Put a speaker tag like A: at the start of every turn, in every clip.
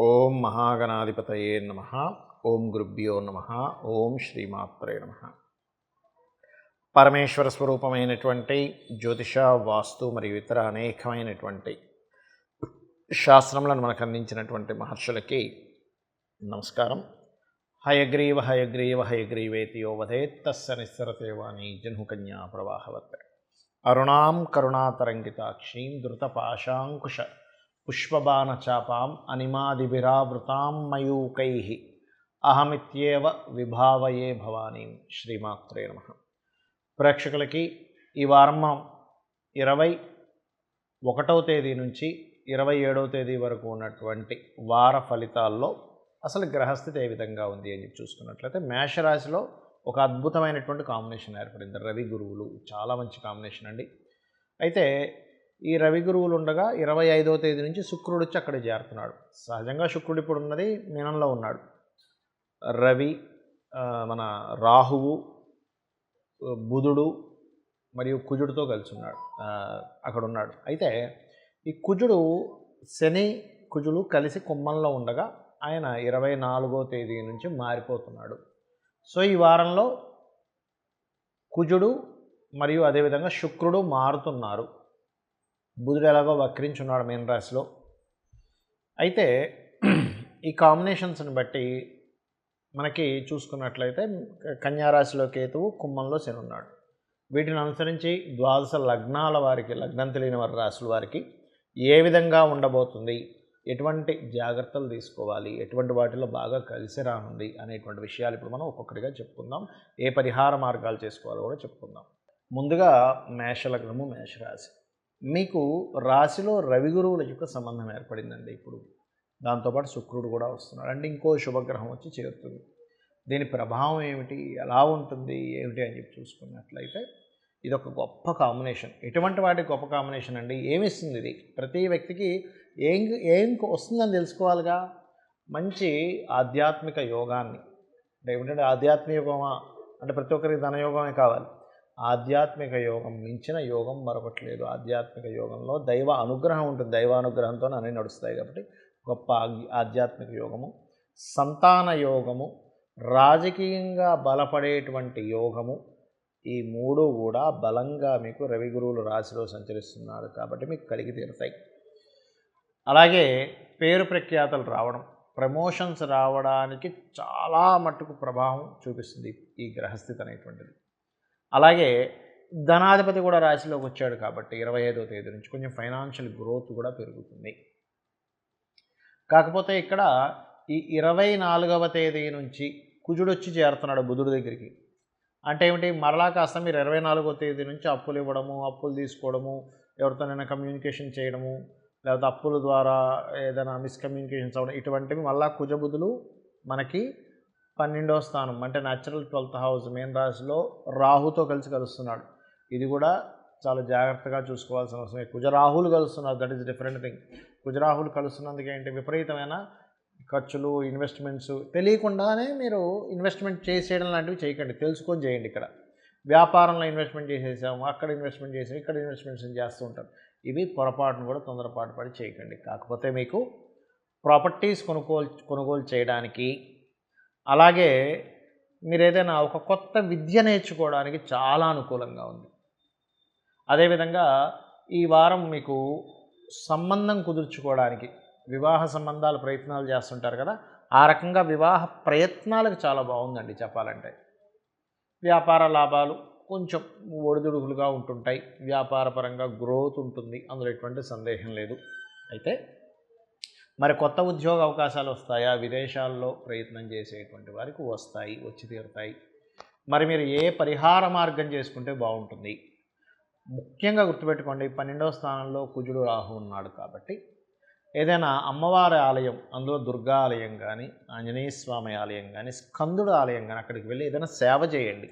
A: ఓం మహాగణాధిపతయే నమః. ఓం గురుభ్యో నమః. ఓం శ్రీమాత్రే నమః. పరమేశ్వర స్వరూపమైనటువంటి జ్యోతిష, వాస్తు మరియు ఇతర అనేకమైనటువంటి శాస్త్రములను మనకు అందించినటువంటి మహర్షులకి నమస్కారం. హయగ్రీవ హయగ్రీవ హయగ్రీవేతి యో వదేత్ తస్య నిస్సరతే వాణి జహ్నుకన్యా ప్రవాహవత్. అరుణాం కరుణాతరంగితాక్షీం ధృతపాశాంకుశ పుష్పబాణచాపాం అనిమాదిభిరావృతాం మయూకైః అహమిత్యేవ విభావయే భవానీం. శ్రీమాత్రే నమః. ప్రేక్షకులకి ఈ వారం 21వ తేదీ నుంచి 27వ తేదీ వరకు ఉన్నటువంటి వార ఫలితాల్లో అసలు గ్రహస్థితి ఏ విధంగా ఉంది అని చెప్పి చూసుకున్నట్లయితే, మేషరాశిలో ఒక అద్భుతమైనటువంటి కాంబినేషన్ ఏర్పడింది. రవి గురువులు చాలా మంచి కాంబినేషన్ అండి. అయితే ఈ రవి గురువులు ఉండగా 25వ తేదీ నుంచి శుక్రుడు వచ్చి అక్కడ చేరుతున్నాడు. సహజంగా శుక్రుడు ఇప్పుడు ఉన్నది మీనంలో ఉన్నాడు. రవి, మన రాహువు, బుధుడు మరియు కుజుడితో కలిసి ఉన్నాడు, అక్కడ ఉన్నాడు. అయితే ఈ కుజుడు, శని కుజుడు కలిసి కుంభంలో ఉండగా ఆయన 24వ తేదీ నుంచి మారిపోతున్నాడు. సో ఈ వారంలో కుజుడు మరియు అదేవిధంగా శుక్రుడు మారుతున్నారు. బుధుడు ఎలాగో వక్రించున్నాడు మీన రాశిలో. అయితే ఈ కాంబినేషన్స్ని బట్టి మనకి చూసుకున్నట్లయితే కన్యారాశిలో కేతువు, కుంభంలో శని ఉన్నాడు. వీటిని అనుసరించి ద్వాదశ లగ్నాల వారికి, లగ్నం తెలియని వారి రాశుల వారికి ఏ విధంగా ఉండబోతుంది, ఎటువంటి జాగ్రత్తలు తీసుకోవాలి, ఎటువంటి వాటిలో బాగా కలిసి రానుంది అనేటువంటి విషయాలు ఇప్పుడు మనం ఒక్కొక్కటిగా చెప్పుకుందాం. ఏ పరిహార మార్గాలు చేసుకోవాలో కూడా చెప్పుకుందాం. ముందుగా మేషలగ్నము, మేషరాశి. మీకు రాశిలో రవి గురువుల యొక్క సంబంధం ఏర్పడిందండి. ఇప్పుడు దాంతోపాటు శుక్రుడు కూడా వస్తున్నాడు. అంటే ఇంకో శుభగ్రహం వచ్చి చేరుతుంది. దీని ప్రభావం ఏమిటి, ఎలా ఉంటుంది, ఏమిటి అని చెప్పి చూసుకున్నట్లయితే ఇది ఒక గొప్ప కాంబినేషన్. ఎటువంటి వాటి గొప్ప కాంబినేషన్ అండి? ఏమిస్తుంది ఇది? ప్రతి వ్యక్తికి ఏం వస్తుందని తెలుసుకోవాలిగా. మంచి ఆధ్యాత్మిక యోగాన్ని, అంటే ఏమిటంటే ఆధ్యాత్మిక యోగమా అంటే ప్రతి ఒక్కరికి ధనయోగమే కావాలి. ఆధ్యాత్మిక యోగం మించిన యోగం మరొకటి లేదు. ఆధ్యాత్మిక యోగంలో దైవ అనుగ్రహం ఉంటుంది. దైవానుగ్రహంతో అన్నీ నడుస్తాయి కాబట్టి గొప్ప ఆధ్యాత్మిక యోగము, సంతాన యోగము, రాజకీయంగా బలపడేటువంటి యోగము, ఈ మూడు కూడా బలంగా మీకు రవి గురువులు రాశిలో సంచరిస్తున్నారు కాబట్టి మీకు కలిగి తీరుతాయి. అలాగే పేరు ప్రఖ్యాతలు రావడం, ప్రమోషన్స్ రావడానికి చాలా మట్టుకు ప్రభావం చూపిస్తుంది ఈ గ్రహస్థితి అనేటువంటిది. అలాగే ధనాధిపతి కూడా రాశిలోకి వచ్చాడు కాబట్టి 25వ తేదీ నుంచి కొంచెం ఫైనాన్షియల్ గ్రోత్ కూడా పెరుగుతుంది. కాకపోతే ఇక్కడ ఈ 24వ తేదీ నుంచి కుజుడు వచ్చి చేరుతున్నాడు బుధుడి దగ్గరికి. అంటే ఏమిటి, మరలా కాస్త మీరు 24వ తేదీ నుంచి అప్పులు ఇవ్వడము, అప్పులు తీసుకోవడము, ఎవరితోనైనా కమ్యూనికేషన్ చేయడము, లేకపోతే అప్పుల ద్వారా ఏదైనా మిస్కమ్యూనికేషన్స్ అవ్వడం, ఇటువంటివి మళ్ళా కుజబుధులు మనకి 12వ స్థానం అంటే న్యాచురల్ 12th హౌస్ మీన రాశిలో రాహుతో కలిసి కలుస్తున్నాడు. ఇది కూడా చాలా జాగ్రత్తగా చూసుకోవాల్సిన అవసరం. కుజరాహులు కలుస్తున్నారు, దట్ ఈస్ డిఫరెంట్ థింగ్. కుజరాహులు కలుస్తున్నందుకు ఏంటి, విపరీతమైన ఖర్చులు, ఇన్వెస్ట్మెంట్స్, తెలియకుండానే మీరు ఇన్వెస్ట్మెంట్ చేసేయడం లాంటివి చేయకండి, తెలుసుకొని చేయండి. ఇక్కడ వ్యాపారంలో ఇన్వెస్ట్మెంట్ చేసేసాము, అక్కడ ఇన్వెస్ట్మెంట్ చేసాము, ఇక్కడ ఇన్వెస్ట్మెంట్స్ చేస్తూ ఉంటారు. ఇవి పొరపాటును కూడా తొందరపాటు పడి చేయకండి. కాకపోతే మీకు ప్రాపర్టీస్ కొనుగోలు చేయడానికి, అలాగే మీరు ఏదైనా ఒక కొత్త విద్య నేర్చుకోవడానికి చాలా అనుకూలంగా ఉంది. అదేవిధంగా ఈ వారం మీకు సంబంధం కుదుర్చుకోవడానికి, వివాహ సంబంధాల ప్రయత్నాలు చేస్తుంటారు కదా, ఆ రకంగా వివాహ ప్రయత్నాలకు చాలా బాగుందండి చెప్పాలంటే. వ్యాపార లాభాలు కొంచెం ఒడిదుడుకులుగా ఉంటుంటాయి. వ్యాపారపరంగా గ్రోత్ ఉంటుంది, అందులో ఎటువంటి సందేహం లేదు. అయితే మరి కొత్త ఉద్యోగ అవకాశాలు వస్తాయా? విదేశాల్లో ప్రయత్నం చేసేటువంటి వారికి వస్తాయి, వచ్చి తీరుతాయి. మరి మీరు ఏ పరిహార మార్గం చేసుకుంటే బాగుంటుంది? ముఖ్యంగా గుర్తుపెట్టుకోండి, 12వ స్థానంలో కుజుడు, రాహు ఉన్నాడు కాబట్టి ఏదైనా అమ్మవారి ఆలయం, అందులో దుర్గా ఆలయం కానీ, ఆంజనేయ స్వామి ఆలయం కానీ, స్కందుడు ఆలయం కానీ అక్కడికి వెళ్ళి ఏదైనా సేవ చేయండి.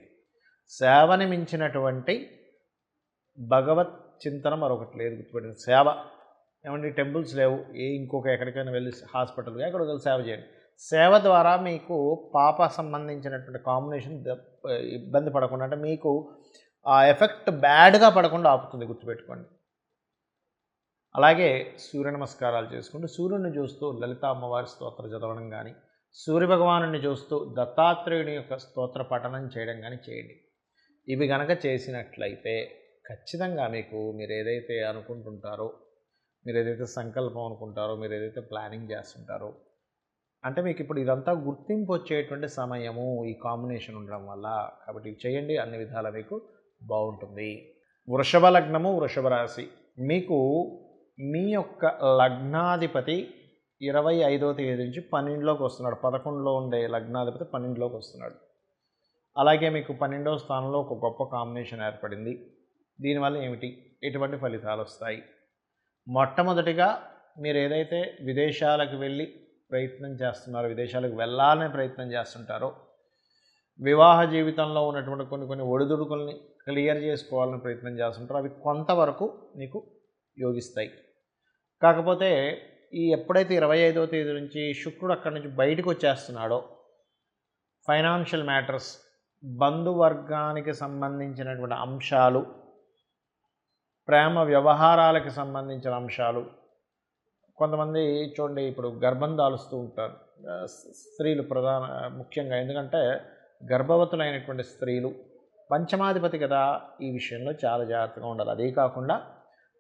A: సేవని మించినటువంటి భగవత్ చింతన మరొకటి లేదు. గుర్తుపెట్టండి, సేవ ఏమంటే టెంపుల్స్ లేవు, ఇంకొక ఎక్కడికైనా వెళ్ళి హాస్పిటల్గా ఎక్కడికి వెళ్ళి సేవ చేయండి. సేవ ద్వారా మీకు పాప సంబంధించినటువంటి కాంబినేషన్ ఇబ్బంది పడకుండా, అంటే మీకు ఆ ఎఫెక్ట్ బ్యాడ్గా పడకుండా ఆపుతుంది. గుర్తుపెట్టుకోండి. అలాగే సూర్య నమస్కారాలు చేసుకుంటూ సూర్యుడిని చూస్తూ లలిత అమ్మవారి స్తోత్ర చదవడం కానీ, సూర్యభగవానుడిని చూస్తూ దత్తాత్రేయుని యొక్క స్తోత్ర పఠనం చేయడం కానీ చేయండి. ఇవి గనక చేసినట్లయితే ఖచ్చితంగా మీకు మీరు ఏదైతే అనుకుంటుంటారో, మీరు ఏదైతే సంకల్పం అనుకుంటారో, మీరు ఏదైతే ప్లానింగ్ చేస్తుంటారో, అంటే మీకు ఇప్పుడు ఇదంతా గుర్తింపు వచ్చేటువంటి సమయము ఈ కాంబినేషన్ ఉండడం వల్ల. కాబట్టి ఇవి చేయండి, అన్ని విధాలా మీకు బాగుంటుంది. వృషభ లగ్నము, వృషభ రాశి. మీకు మీ యొక్క లగ్నాధిపతి 25వ తేదీ నుంచి 12లోకి వస్తున్నాడు. 11లో ఉండే లగ్నాధిపతి 12లోకి వస్తున్నాడు. అలాగే మీకు 12వ స్థానంలో ఒక గొప్ప కాంబినేషన్ ఏర్పడింది. దీనివల్ల ఏమిటి, ఎటువంటి ఫలితాలు వస్తాయి? మొట్టమొదటిగా మీరు ఏదైతే విదేశాలకు వెళ్ళి ప్రయత్నం చేస్తున్నారో, విదేశాలకు వెళ్ళాలనే ప్రయత్నం చేస్తుంటారో, వివాహ జీవితంలో ఉన్నటువంటి కొన్ని ఒడిదుడుకుల్ని క్లియర్ చేసుకోవాలని ప్రయత్నం చేస్తుంటారో, అవి కొంతవరకు మీకు యోగిస్తాయి. కాకపోతే ఈ ఎప్పుడైతే 25వ తేదీ నుంచి శుక్రుడు అక్కడి నుంచి బయటకు వచ్చేస్తున్నాడో, ఫైనాన్షియల్ మ్యాటర్స్, బంధువర్గానికి సంబంధించినటువంటి అంశాలు, ప్రేమ వ్యవహారాలకు సంబంధించిన అంశాలు, కొంతమంది చూడండి ఇప్పుడు గర్భం దాలుస్తూ ఉంటారు స్త్రీలు ముఖ్యంగా. ఎందుకంటే గర్భవతులైనటువంటి స్త్రీలు, పంచమాధిపతి కదా, ఈ విషయంలో చాలా జాగ్రత్తగా ఉండాలి. అదే కాకుండా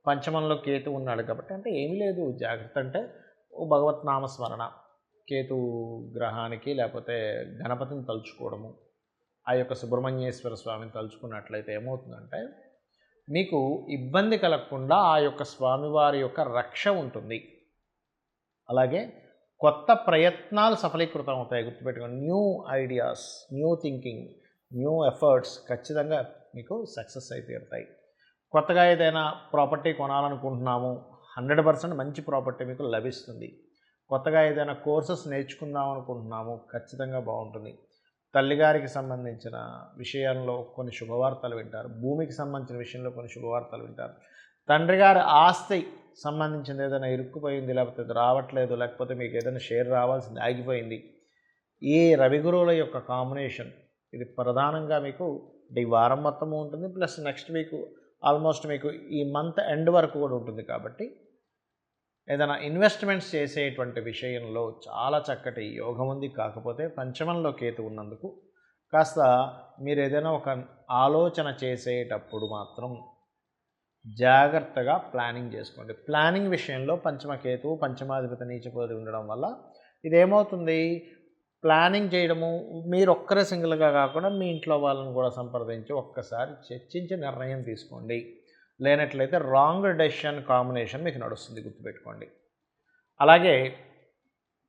A: పంచమంలో కేతు ఉన్నాడు కాబట్టి, అంటే ఏమీ లేదు, జాగ్రత్త అంటే భగవత్ నామస్మరణ, కేతు గ్రహానికి లేకపోతే గణపతిని తలుచుకోవడము, ఆ యొక్క సుబ్రహ్మణ్యేశ్వర స్వామిని తలుచుకున్నట్లయితే ఏమవుతుందంటే మీకు ఇబ్బంది కలగకుండా ఆ యొక్క స్వామివారి యొక్క రక్ష ఉంటుంది. అలాగే కొత్త ప్రయత్నాలు సఫలీకృతం అవుతాయి. గుర్తుపెట్టుకోండి, new ideas, new thinking, new efforts ఖచ్చితంగా మీకు సక్సెస్ అయితే తీరుతాయి. కొత్తగా ఏదైనా ప్రాపర్టీ కొనాలనుకుంటున్నాము, 100% మంచి ప్రాపర్టీ మీకు లభిస్తుంది. కొత్తగా ఏదైనా కోర్సెస్ నేర్చుకుందాం అనుకుంటున్నాము, ఖచ్చితంగా బాగుంటుంది. తల్లిగారికి సంబంధించిన విషయంలో కొన్ని శుభవార్తలు వింటారు. భూమికి సంబంధించిన విషయంలో కొన్ని శుభవార్తలు వింటారు. తండ్రి గారి ఆస్తి సంబంధించింది ఏదైనా ఇరుక్కుపోయింది, లేకపోతే అది రావట్లేదు, లేకపోతే మీకు ఏదైనా షేర్ రావాల్సింది ఆగిపోయింది. ఈ రవి గురువుల యొక్క కాంబినేషన్ ఇది ప్రధానంగా మీకు ఈ వారం మొత్తము ఉంటుంది, ప్లస్ నెక్స్ట్ వీక్ ఆల్మోస్ట్ మీకు ఈ మంత్ ఎండ్ వరకు కూడా ఉంటుంది. కాబట్టి ఏదైనా ఇన్వెస్ట్మెంట్స్ చేసేటువంటి విషయంలో చాలా చక్కటి యోగం ఉంది. కాకపోతే పంచమంలో కేతు ఉన్నందుకు కాస్త మీరు ఏదైనా ఒక ఆలోచన చేసేటప్పుడు మాత్రం జాగ్రత్తగా ప్లానింగ్ చేసుకోండి. ప్లానింగ్ విషయంలో పంచమకేతు, పంచమాధిపతి నీచపోయి ఉండడం వల్ల ఇదేమవుతుంది, ప్లానింగ్ చేయడము మీరు ఒక్కరే సింగిల్గా కాకుండా మీ ఇంట్లో వాళ్ళని కూడా సంప్రదించి ఒక్కసారి చర్చించి నిర్ణయం తీసుకోండి. లేనట్లయితే రాంగ్ డెసిషన్ కాంబినేషన్ మీకు నడుస్తుంది, గుర్తుపెట్టుకోండి. అలాగే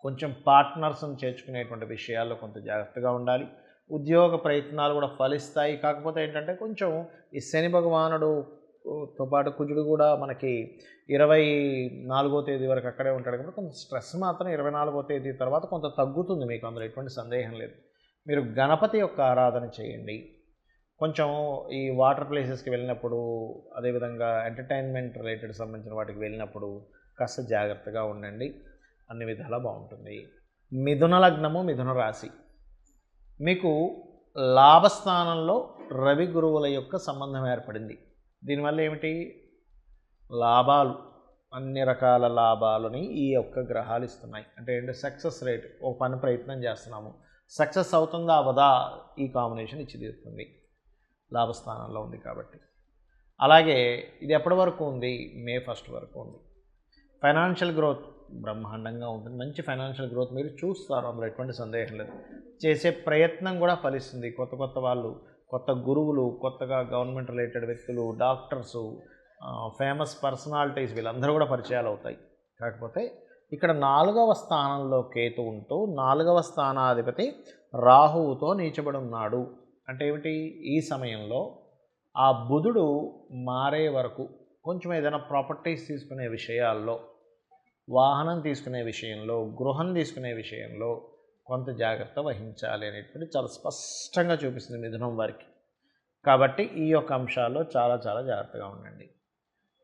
A: కొంచెం పార్ట్నర్స్ని చేర్చుకునేటువంటి విషయాల్లో కొంత జాగ్రత్తగా ఉండాలి. ఉద్యోగ ప్రయత్నాలు కూడా ఫలిస్తాయి. కాకపోతే ఏంటంటే కొంచెం ఈ శని భగవానుడుతో పాటు కుజుడు కూడా మనకి 24వ తేదీ వరకు అక్కడే ఉంటాడు కాబట్టి కొంత స్ట్రెస్ మాత్రం 24వ తేదీ తర్వాత కొంత తగ్గుతుంది మీకు, అందులో ఎటువంటి సందేహం లేదు. మీరు గణపతి యొక్క ఆరాధన చేయండి. కొంచెం ఈ వాటర్ ప్లేసెస్కి వెళ్ళినప్పుడు, అదేవిధంగా ఎంటర్టైన్మెంట్ రిలేటెడ్ సంబంధించిన వాటికి వెళ్ళినప్పుడు కాస్త జాగ్రత్తగా ఉండండి, అన్ని విధాలా బాగుంటుంది. మిథున లగ్నము, మిథున రాశి. మీకు లాభస్థానంలో రవి గురువుల యొక్క సంబంధం ఏర్పడింది. దీనివల్ల ఏమిటి, లాభాలు, అన్ని రకాల లాభాలని ఈ యొక్క గ్రహాలు ఇస్తున్నాయి. అంటే ఏంటి, సక్సెస్ రేట్, ఒక పని ప్రయత్నం చేస్తున్నాము, సక్సెస్ అవుతుందా అవదా, ఈ కాంబినేషన్ ఇచ్చి తీరుతుంది. లాభస్థానంలో ఉంది కాబట్టి. అలాగే ఇది ఎప్పటి వరకు ఉంది, మే 1 వరకు ఉంది. ఫైనాన్షియల్ గ్రోత్ బ్రహ్మాండంగా ఉంటుంది, మంచి ఫైనాన్షియల్ గ్రోత్ మీరు చూస్తారు, అందులో ఎటువంటి సందేహం లేదు. చేసే ప్రయత్నం కూడా ఫలిస్తుంది. కొత్త కొత్త వాళ్ళు, కొత్త గురువులు, కొత్తగా గవర్నమెంట్ రిలేటెడ్ వ్యక్తులు, డాక్టర్సు, ఫేమస్ పర్సనాలిటీస్, వీళ్ళందరూ కూడా పరిచయాలు అవుతాయి. కాకపోతే ఇక్కడ 4వ స్థానంలో కేతు ఉంటూ 4వ స్థానాధిపతి రాహువుతో నీచబడి ఉన్నాడు. అంటే ఏమిటి, ఈ సమయంలో ఆ బుధుడు మారే వరకు కొంచెం ఏదైనా ప్రాపర్టీస్ తీసుకునే విషయాల్లో, వాహనం తీసుకునే విషయంలో, గృహం తీసుకునే విషయంలో కొంత జాగ్రత్త వహించాలి అనేటువంటి చాలా స్పష్టంగా చూపిస్తుంది మిథునం వారికి. కాబట్టి ఈ యొక్క అంశాల్లో చాలా చాలా జాగ్రత్తగా ఉండండి.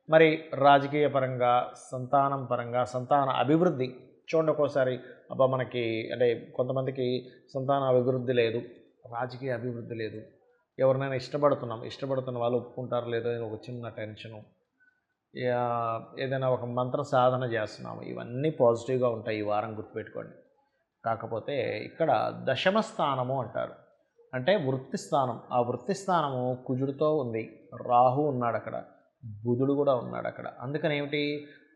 A: మరి రాజకీయ పరంగా, సంతానం పరంగా, సంతాన అభివృద్ధి చూడండి. ఒక్కోసారి అబ్బా మనకి అంటే కొంతమందికి సంతాన అభివృద్ధి లేదు, రాజకీయ అభివృద్ధి లేదు, ఎవరినైనా ఇష్టపడుతున్న వాళ్ళు ఒప్పుకుంటారు లేదో అని ఒక చిన్న టెన్షను, ఏదైనా ఒక మంత్ర సాధన చేస్తున్నాము, ఇవన్నీ పాజిటివ్గా ఉంటాయి ఈ వారం, గుర్తుపెట్టుకోండి. కాకపోతే ఇక్కడ దశమ స్థానము అంటారు, అంటే వృత్తి స్థానం. ఆ వృత్తి స్థానము కుజుడితో ఉంది, రాహు ఉన్నాడు అక్కడ, బుధుడు కూడా ఉన్నాడు అక్కడ. అందుకని ఏమిటి,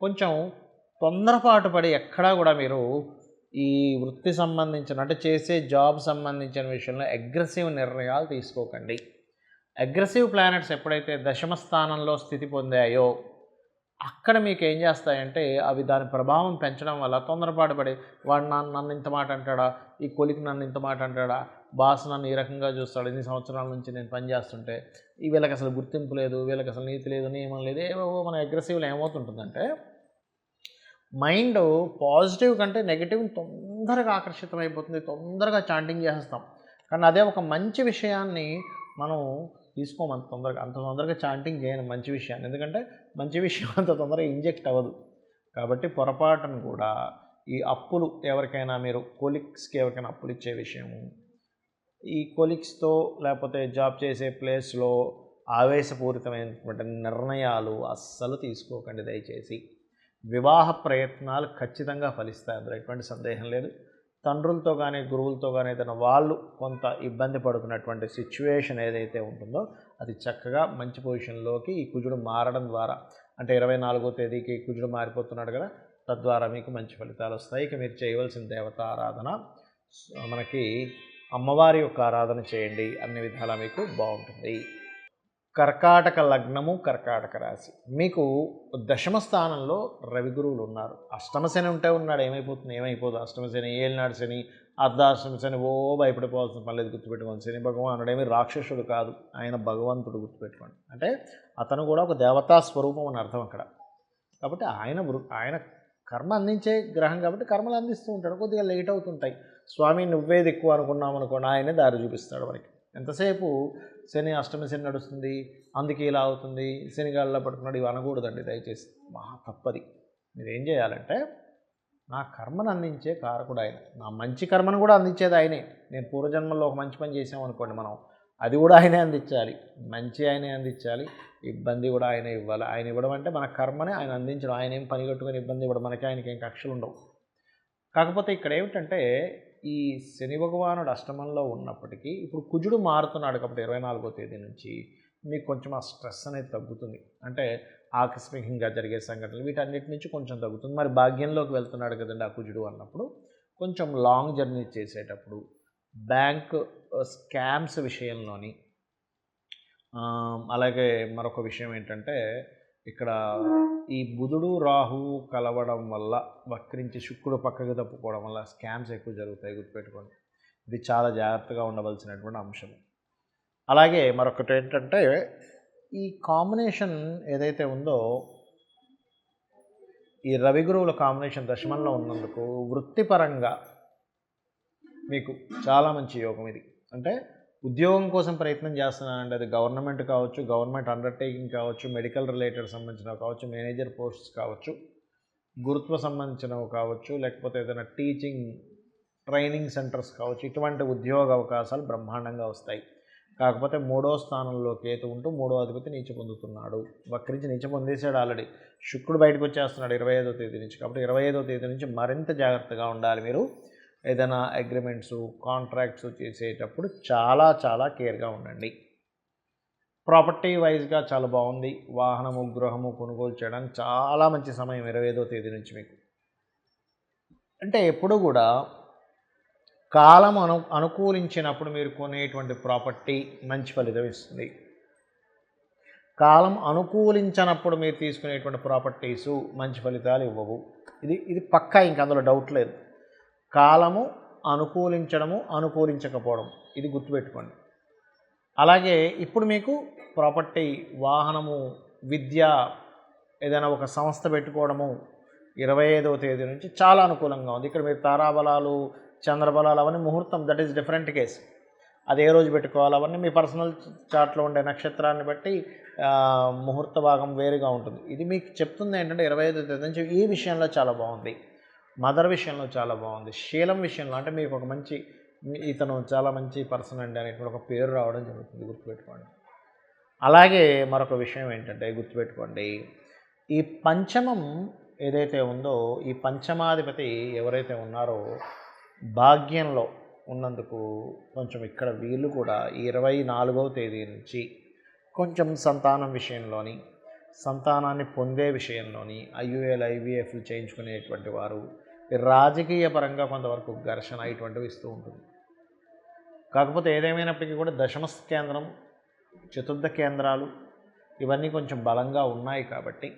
A: కొంచెం తొందరపాటు పడి ఎక్కడా కూడా మీరు ఈ వృత్తి సంబంధించిన అంటే చేసే జాబ్ సంబంధించిన విషయంలో అగ్రెసివ్ నిర్ణయాలు తీసుకోకండి. అగ్రెసివ్ ప్లానెట్స్ ఎప్పుడైతే దశమ స్థానంలో స్థితి పొందాయో అక్కడ మీకు ఏం చేస్తాయంటే అవి దాని ప్రభావం పెంచడం వల్ల తొందరపాటు పడి వాడు నన్ను ఇంత మాట అంటాడా, ఈ కొలికి నన్ను ఇంత మాట అంటాడా, బాస్ నన్ను ఈ రకంగా చూస్తాడు, ఇన్ని సంవత్సరాల నుంచి నేను పనిచేస్తుంటే వీళ్ళకి అసలు గుర్తింపు లేదు, వీళ్ళకి అసలు నీతి లేదు, నియమం లేదు, ఏవో మన అగ్రెసివ్లో ఏమవుతుంటుందంటే మైండ్ పాజిటివ్ కంటే నెగిటివ్ తొందరగా ఆకర్షితమైపోతుంది, తొందరగా చాంటింగ్ చేసేస్తాం. కానీ అదే ఒక మంచి విషయాన్ని మనం తీసుకోమంత తొందరగా చాంటింగ్ చేయను మంచి విషయాన్ని, ఎందుకంటే మంచి విషయం అంత తొందరగా ఇంజెక్ట్ అవ్వదు. కాబట్టి పొరపాటును కూడా ఈ అప్పులు ఎవరికైనా మీరు కొలీగ్స్కి ఎవరికైనా అప్పులు ఇచ్చే విషయము, ఈ కొలీగ్స్తో లేకపోతే జాబ్ చేసే ప్లేస్లో ఆవేశపూరితమైనటువంటి నిర్ణయాలు అస్సలు తీసుకోకండి దయచేసి. వివాహ ప్రయత్నాలు ఖచ్చితంగా ఫలిస్తాయి, అందులో ఎటువంటి సందేహం లేదు. తండ్రులతో కానీ గురువులతో కానీ ఏదైనా వాళ్ళు కొంత ఇబ్బంది పడుతున్నటువంటి సిచ్యువేషన్ ఏదైతే ఉంటుందో అది చక్కగా మంచి పొజిషన్లోకి ఈ కుజుడు మారడం ద్వారా, అంటే 24వ తేదీకి కుజుడు మారిపోతున్నాడు కదా, తద్వారా మీకు మంచి ఫలితాలు వస్తాయి. ఇక మీరు చేయవలసిన దేవత ఆరాధన, మనకి అమ్మవారి యొక్క ఆరాధన చేయండి, అన్ని విధాలా మీకు బాగుంటుంది. కర్కాటక లగ్నము, కర్కాటక రాశి. మీకు దశమ స్థానంలో రవి గురువులు ఉన్నారు. అష్టమ శని ఉంటే ఉన్నాడు, ఏమైపోదు అష్టమ శని, ఏలినాడు శని, అర్ధాష్టమ శని, భయపడిపోవాల్సిన పని లేదు, గుర్తుపెట్టుకోండి. శని భగవానుడు ఏమి రాక్షసుడు కాదు, ఆయన భగవంతుడు, గుర్తుపెట్టుకోండి. అంటే అతను కూడా ఒక దేవతా స్వరూపం అని అర్థం అక్కడ. కాబట్టి ఆయన కర్మ అందించే గ్రహం కాబట్టి కర్మలు అందిస్తూ ఉంటాడు. కొద్దిగా లేట్ అవుతుంటాయి. స్వామి నువ్వేది ఎక్కువ అనుకున్నాం అనుకోండి, ఆయనే దారి చూపిస్తాడు మనకి. ఎంతసేపు శని అష్టమి శని నడుస్తుంది అందుకే ఇలా అవుతుంది, శనిగాళ్ళలో పడుతున్నాడు, ఇవి అనకూడదండి దయచేసి, మహా తప్పది. మీరు ఏం చేయాలంటే నా కర్మను అందించే కారకుడు ఆయన, నా మంచి కర్మను కూడా అందించేది ఆయనే. నేను పూర్వజన్మల్లో ఒక మంచి పని చేసామనుకోండి మనం, అది కూడా ఆయనే అందించాలి, మంచి ఆయనే అందించాలి, ఇబ్బంది కూడా ఆయనే ఇవ్వాలి. ఆయన ఇవ్వడం అంటే మన కర్మనే ఆయన అందించడం, ఆయన ఏం పని కట్టుకొని ఇబ్బంది ఇవ్వడం, మనకి ఆయనకి ఏం కక్షలు ఉండవు. కాకపోతే ఇక్కడ ఏమిటంటే ఈ శని భగవానుడు అష్టమంలో ఉన్నప్పటికీ ఇప్పుడు కుజుడు మారుతున్నాడు కాబట్టి 24వ తేదీ నుంచి మీకు కొంచెం ఆ స్ట్రెస్ అనేది తగ్గుతుంది. అంటే ఆకస్మికంగా జరిగే సంఘటనలు వీటన్నిటి నుంచి కొంచెం తగ్గుతుంది. మరి భాగ్యంలోకి వెళ్తున్నాడు కదండి ఆ కుజుడు అన్నప్పుడు, కొంచెం లాంగ్ జర్నీ చేసేటప్పుడు బ్యాంక్ స్కామ్స్ విషయంలోని, అలాగే మరొక విషయం ఏంటంటే ఇక్కడ ఈ బుధుడు రాహువు కలవడం వల్ల వక్రించి శుక్రుడు పక్కకు తప్పుకోవడం వల్ల స్కామ్స్ ఎక్కువ జరుగుతాయి, గుర్తుపెట్టుకోండి. ఇది చాలా జాగ్రత్తగా ఉండవలసినటువంటి అంశం. అలాగే మరొకటి ఏంటంటే ఈ కాంబినేషన్ ఏదైతే ఉందో, ఈ రవి గురువుల కాంబినేషన్ దశమంలో ఉన్నందుకు వృత్తిపరంగా మీకు చాలా మంచి యోగం ఇది. అంటే ఉద్యోగం కోసం ప్రయత్నం చేస్తున్నానండి, అది గవర్నమెంట్ కావచ్చు, గవర్నమెంట్ అండర్టేకింగ్ కావచ్చు, మెడికల్ రిలేటెడ్ సంబంధించినవి కావచ్చు, మేనేజర్ పోస్ట్స్ కావచ్చు, గురుత్వ సంబంధించినవి కావచ్చు, లేకపోతే ఏదైనా టీచింగ్ ట్రైనింగ్ సెంటర్స్ కావచ్చు, ఇటువంటి ఉద్యోగ అవకాశాలు బ్రహ్మాండంగా వస్తాయి. కాకపోతే 3వ స్థానంలో కేతు ఉంటూ 3వ అధిపతి నీచ పొందుతున్నాడు, వక్రించి నీచ పొందేసాడు ఆల్రెడీ. శుక్రుడు బయటకు వచ్చేస్తున్నాడు 25వ తేదీ నుంచి. కాబట్టి 25వ తేదీ నుంచి మరింత జాగ్రత్తగా ఉండాలి. మీరు ఏదైనా అగ్రిమెంట్స్ కాంట్రాక్ట్స్ చేసేటప్పుడు చాలా చాలా కేర్గా ఉండండి. ప్రాపర్టీ వైజ్గా చాలా బాగుంది, వాహనము గృహము కొనుగోలు చేయడానికి చాలా మంచి సమయం 25వ తేదీ నుంచి మీకు. అంటే ఎప్పుడు కూడా కాలం అనుకూలించినప్పుడు మీరు కొనేటువంటి ప్రాపర్టీ మంచి ఫలితం ఇస్తుంది. కాలం అనుకూలించినప్పుడు మీరు తీసుకునేటువంటి ప్రాపర్టీసు మంచి ఫలితాలు ఇవ్వవు. ఇది పక్కా, ఇంక అందులో డౌట్ లేదు. కాలము అనుకూలించడము అనుకూలించకపోవడం, ఇది గుర్తుపెట్టుకోండి. అలాగే ఇప్పుడు మీకు ప్రాపర్టీ, వాహనము, విద్య, ఏదైనా ఒక సంస్థ పెట్టుకోవడము 25వ తేదీ నుంచి చాలా అనుకూలంగా ఉంది. ఇక్కడ మీరు తారాబలాలు, చంద్రబలాలు అవన్నీ ముహూర్తం, దట్ ఈస్ డిఫరెంట్ కేస్. అది ఏ రోజు పెట్టుకోవాలి అవన్నీ మీ పర్సనల్ చార్ట్లో ఉండే నక్షత్రాన్ని బట్టి ముహూర్త భాగం వేరుగా ఉంటుంది. ఇది మీకు చెప్తుంది ఏంటంటే 25వ తేదీ నుంచి ఈ విషయంలో చాలా బాగుంది, మదర్ విషయంలో చాలా బాగుంది, శీలం విషయంలో అంటే మీకు ఒక మంచి, ఇతను చాలా మంచి పర్సన్ అండి అనేటువంటి ఒక పేరు రావడం జరుగుతుంది, గుర్తుపెట్టుకోండి. అలాగే మరొక విషయం ఏంటంటే గుర్తుపెట్టుకోండి, ఈ పంచమం ఏదైతే ఉందో ఈ పంచమాధిపతి ఎవరైతే ఉన్నారో భాగ్యంలో ఉన్నందుకు కొంచెం ఇక్కడ వీళ్ళు కూడా 24వ తేదీ నుంచి కొంచెం సంతానం విషయంలోని సంతానాన్ని పొందే విషయంలోని ఐయుఎల్ ఐవీఎఫ్లు చేయించుకునేటువంటి వారు రాజకీయ పరంగా కొంతవరకు ఘర్షణ ఇటువంటివి ఇస్తూ ఉంటుంది. కాకపోతే ఏదేమైనప్పటికీ కూడా దశమ కేంద్రం చతుర్థ కేంద్రాలు ఇవన్నీ కొంచెం బలంగా ఉన్నాయి కాబట్టి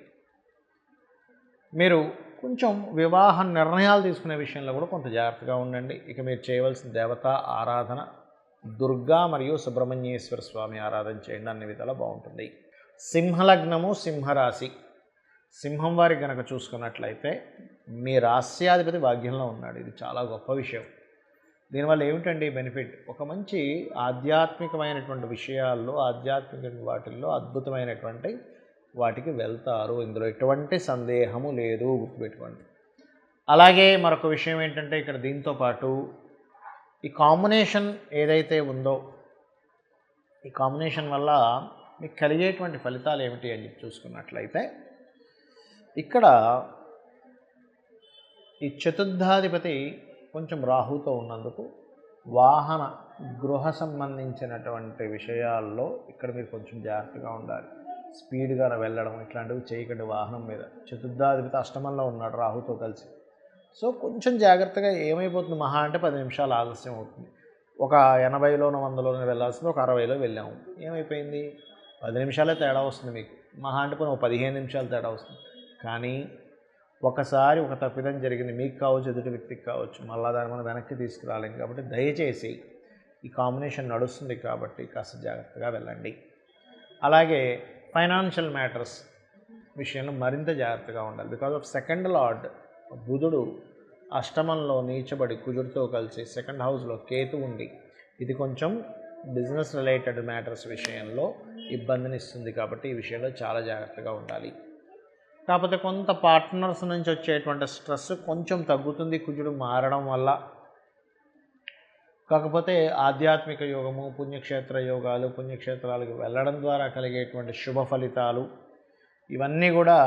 A: మీరు కొంచెం వివాహ నిర్ణయాలు తీసుకునే విషయంలో కూడా కొంత జాగ్రత్తగా ఉండండి. ఇక మీరు చేయవలసిన దేవతా ఆరాధన దుర్గా మరియు సుబ్రహ్మణ్యేశ్వర స్వామి ఆరాధన చేయండి, అన్ని విధాలా బాగుంటుంది. సింహలగ్నము సింహరాశి, సింహం వారికి కనుక చూసుకున్నట్లయితే మీ రాస్యాధిపతి భాగ్యంలో ఉన్నాడు. ఇది చాలా గొప్ప విషయం. దీనివల్ల ఏమిటండి బెనిఫిట్? ఒక మంచి ఆధ్యాత్మికమైనటువంటి విషయాల్లో ఆధ్యాత్మిక వాటిల్లో అద్భుతమైనటువంటి వాటికి వెళ్తారు. ఇందులో ఎటువంటి సందేహము లేదు, గుర్తుపెట్టుకోండి. అలాగే మరొక విషయం ఏంటంటే ఇక్కడ దీంతో పాటు ఈ కాంబినేషన్ ఏదైతే ఉందో ఈ కాంబినేషన్ వల్ల మీకు కలిగేటువంటి ఫలితాలు ఏమిటి అని చెప్పి చూసుకున్నట్లయితే ఇక్కడ ఈ చతుర్థాధిపతి కొంచెం రాహుతో ఉన్నందుకు వాహన గృహ సంబంధించినటువంటి విషయాల్లో ఇక్కడ మీరు కొంచెం జాగ్రత్తగా ఉండాలి. స్పీడ్గా వెళ్ళడం ఇట్లాంటివి చేయకండి వాహనం మీద. చతుర్థాధిపతి అష్టమంలో ఉన్నాడు రాహుతో కలిసి. సో కొంచెం జాగ్రత్తగా ఏమైపోతుంది, మహా అంటే 10 నిమిషాలు ఆలస్యం అవుతుంది. ఒక 80లోనో 100లోనో వెళ్ళాల్సింది ఒక 60లో వెళ్ళాము. ఏమైపోయింది? 10 నిమిషాలే తేడా వస్తుంది మీకు. మహా అంటే ఒక 15 నిమిషాలు తేడా వస్తుంది. కానీ ఒకసారి ఒక తప్పిదం జరిగింది, మీకు కావచ్చు ఎదుటి వ్యక్తికి కావచ్చు, మళ్ళీ దాన్ని మనం వెనక్కి తీసుకురాలేం. కాబట్టి దయచేసి ఈ కాంబినేషన్ నడుస్తుంది కాబట్టి కాస్త జాగ్రత్తగా వెళ్ళండి. అలాగే ఫైనాన్షియల్ మ్యాటర్స్ విషయంలో మరింత జాగ్రత్తగా ఉండాలి. బికాజ్ ఆఫ్ సెకండ్ లార్డ్ బుధుడు అష్టమంలో నీచబడి కుజుడితో కలిసి సెకండ్ హౌస్లో కేతు ఉండి ఇది కొంచెం బిజినెస్ రిలేటెడ్ మ్యాటర్స్ విషయంలో ఇబ్బందిని ఇస్తుంది. కాబట్టి ఈ విషయంలో చాలా జాగ్రత్తగా ఉండాలి. కాకపోతే కొంత పార్ట్నర్స్ నుంచి వచ్చేటువంటి స్ట్రెస్ కొంచెం తగ్గుతుంది కుజుడు మారడం వల్ల. కాకపోతే ఆధ్యాత్మిక యోగము, పుణ్యక్షేత్ర యోగాలు, పుణ్యక్షేత్రాలకు వెళ్ళడం ద్వారా కలిగేటువంటి శుభ ఫలితాలు ఇవన్నీ కూడా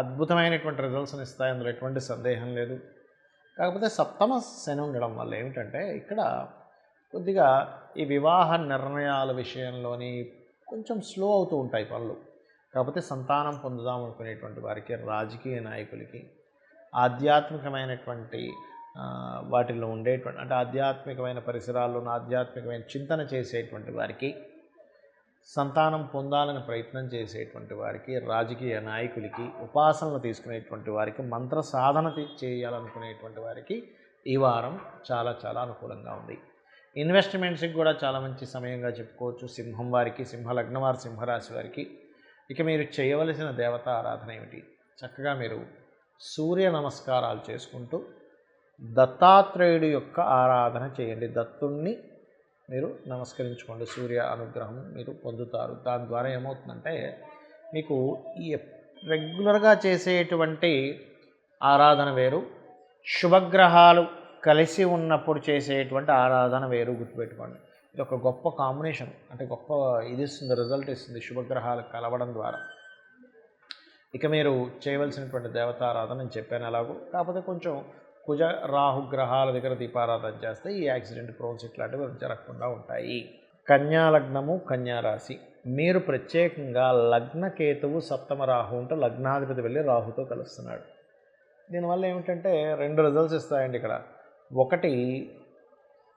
A: అద్భుతమైనటువంటి రిజల్ట్స్ని ఇస్తాయి, అందులో ఎటువంటి సందేహం లేదు. కాకపోతే సప్తమ శని ఉండడం వల్ల ఏమిటంటే ఇక్కడ కొద్దిగా ఈ వివాహ నిర్ణయాల విషయంలోని కొంచెం స్లో అవుతూ ఉంటాయి పనులు. కాకపోతే సంతానం పొందుదాం అనుకునేటువంటి వారికి, రాజకీయ నాయకులకి, ఆధ్యాత్మికమైనటువంటి వాటిల్లో ఉండేటువంటి అంటే ఆధ్యాత్మికమైన పరిసరాల్లో ఆధ్యాత్మికమైన చింతన చేసేటువంటి వారికి, సంతానం పొందాలని ప్రయత్నం చేసేటువంటి వారికి, రాజకీయ నాయకులకి, ఉపాసనలు తీసుకునేటువంటి వారికి, మంత్ర సాధన చేయాలనుకునేటువంటి వారికి ఈ వారం చాలా చాలా అనుకూలంగా ఉంది. ఇన్వెస్ట్మెంట్స్కి కూడా చాలా మంచి సమయంగా చెప్పుకోవచ్చు సింహం వారికి, సింహలగ్నం వారి, సింహరాశి వారికి. ఇక మీరు చేయవలసిన దేవతా ఆరాధన ఏమిటి? చక్కగా మీరు సూర్య నమస్కారాలు చేసుకుంటూ దత్తాత్రేయుడి యొక్క ఆరాధన చేయండి. దత్తుణ్ణి మీరు నమస్కరించుకోండి, సూర్య అనుగ్రహం మీరు పొందుతారు. దాని ద్వారా ఏమవుతుందంటే మీకు ఈ రెగ్యులర్గా చేసేటువంటి ఆరాధన వేరు, శుభగ్రహాలు కలిసి ఉన్నప్పుడు చేసేటువంటి ఆరాధన వేరు, గుర్తుపెట్టుకోండి. ఇది ఒక గొప్ప కాంబినేషన్, అంటే గొప్ప ఇది ఇస్తుంది, రిజల్ట్ ఇస్తుంది శుభగ్రహాలు కలవడం ద్వారా. ఇక మీరు చేయవలసినటువంటి దేవతారాధన నేను చెప్పాను ఎలాగో. కాకపోతే కొంచెం కుజ రాహు గ్రహాల దగ్గర దీపారాధన చేస్తే ఈ యాక్సిడెంట్ ప్రోన్స్ ఇట్లాంటివి జరగకుండా ఉంటాయి. కన్యా లగ్నము, కన్యా రాశి, మీరు ప్రత్యేకంగా లగ్నకేతువు సప్తమ రాహు ఉంటే లగ్నాధిపతి వెళ్ళి రాహుతో కలుస్తున్నాడు. దీనివల్ల ఏమిటంటే 2 రిజల్ట్స్ ఇస్తాయండి ఇక్కడ. ఒకటి,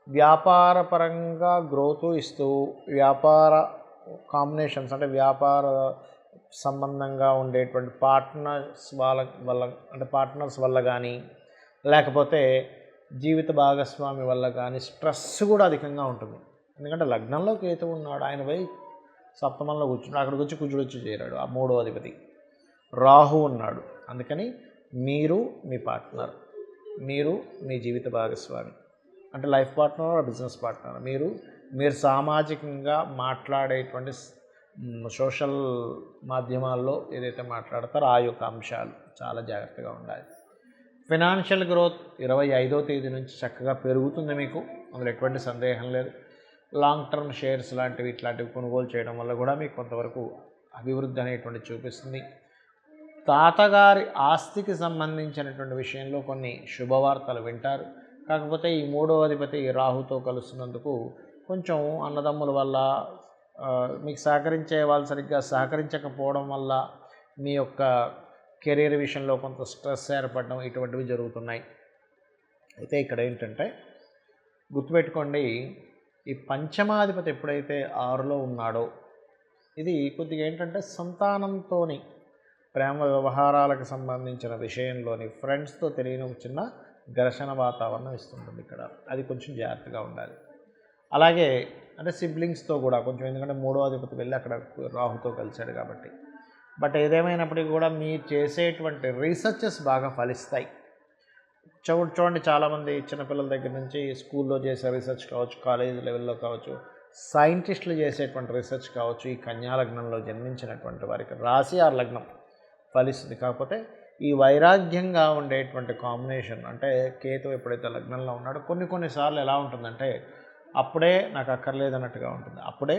A: వ్యాపారపరంగా గ్రోత్ ఇస్తూ వ్యాపార కాంబినేషన్స్ అంటే వ్యాపార సంబంధంగా ఉండేటువంటి పార్ట్నర్స్ పార్ట్నర్స్ వల్ల కానీ లేకపోతే జీవిత భాగస్వామి వల్ల కానీ స్ట్రెస్ కూడా అధికంగా ఉంటుంది. ఎందుకంటే లగ్నంలో కేతు ఉన్నాడు, ఆయన పోయి సప్తమంలో కూర్చున్నాడు, అక్కడికి వచ్చి కుజుడు వచ్చి చేరాడు, ఆ 3వ అధిపతి. రాహు ఉన్నాడు. అందుకని మీరు మీ పార్ట్నర్, మీరు మీ జీవిత భాగస్వామి అంటే లైఫ్ పార్ట్నర్, బిజినెస్ పార్ట్నర్, మీరు సామాజికంగా మాట్లాడేటువంటి సోషల్ మాధ్యమాల్లో ఏదైతే మాట్లాడతారో ఆ యొక్క అంశాలు చాలా జాగ్రత్తగా ఉండాలి. ఫినాన్షియల్ గ్రోత్ 25వ తేదీ నుంచి చక్కగా పెరుగుతుంది మీకు, అందులో ఎటువంటి సందేహం లేదు. లాంగ్ టర్మ్ షేర్స్ ఇట్లాంటివి కొనుగోలు చేయడం వల్ల కూడా మీకు కొంతవరకు అభివృద్ధి అనేటువంటి చూపిస్తుంది. తాతగారి ఆస్తికి సంబంధించినటువంటి విషయంలో కొన్ని శుభవార్తలు వింటారు. కాకపోతే ఈ మూడో అధిపతి రాహుతో కలుస్తున్నందుకు కొంచెం అన్నదమ్ముల వల్ల మీకు సహకరించే వాళ్ళు సరిగ్గా సహకరించకపోవడం వల్ల మీ యొక్క కెరీర్ విషయంలో కొంత స్ట్రెస్ ఏర్పడడం ఇటువంటివి జరుగుతున్నాయి. అయితే ఇక్కడ ఏంటంటే గుర్తుపెట్టుకోండి, ఈ పంచమాధిపతి ఎప్పుడైతే 6లో ఉన్నాడో ఇది కొద్దిగా ఏంటంటే సంతానంతో ప్రేమ వ్యవహారాలకు సంబంధించిన విషయంలోని ఫ్రెండ్స్తో తెలియని ఒక చిన్న ఘర్షణ వాతావరణం ఇస్తుంటుంది ఇక్కడ. అది కొంచెం జాగ్రత్తగా ఉండాలి. అలాగే అంటే సిబ్లింగ్స్తో కూడా కొంచెం, ఎందుకంటే మూడో అధిపతి వెళ్ళి అక్కడ రాహుతో కలిశాడు కాబట్టి. బట్ ఏదేమైనప్పటికీ కూడా మీరు చేసేటువంటి రీసెర్చెస్ బాగా ఫలిస్తాయి. చూడండి, చాలామంది చిన్నపిల్లల దగ్గర నుంచి స్కూల్లో చేసే రీసెర్చ్ కావచ్చు, కాలేజ్ లెవెల్లో కావచ్చు, సైంటిస్టులు చేసేటువంటి రీసెర్చ్ కావచ్చు, ఈ కన్యా లగ్నంలో జన్మించినటువంటి వారికి రాశి ఆ లగ్నం ఫలిస్తుంది. కాకపోతే ఈ వైరాగ్యంగా ఉండేటువంటి కాంబినేషన్, అంటే కేతు ఎప్పుడైతే లగ్నంలో ఉన్నాడో కొన్నిసార్లు ఎలా ఉంటుందంటే అప్పుడే నాకు అక్కర్లేదన్నట్టుగా ఉంటుంది, అప్పుడే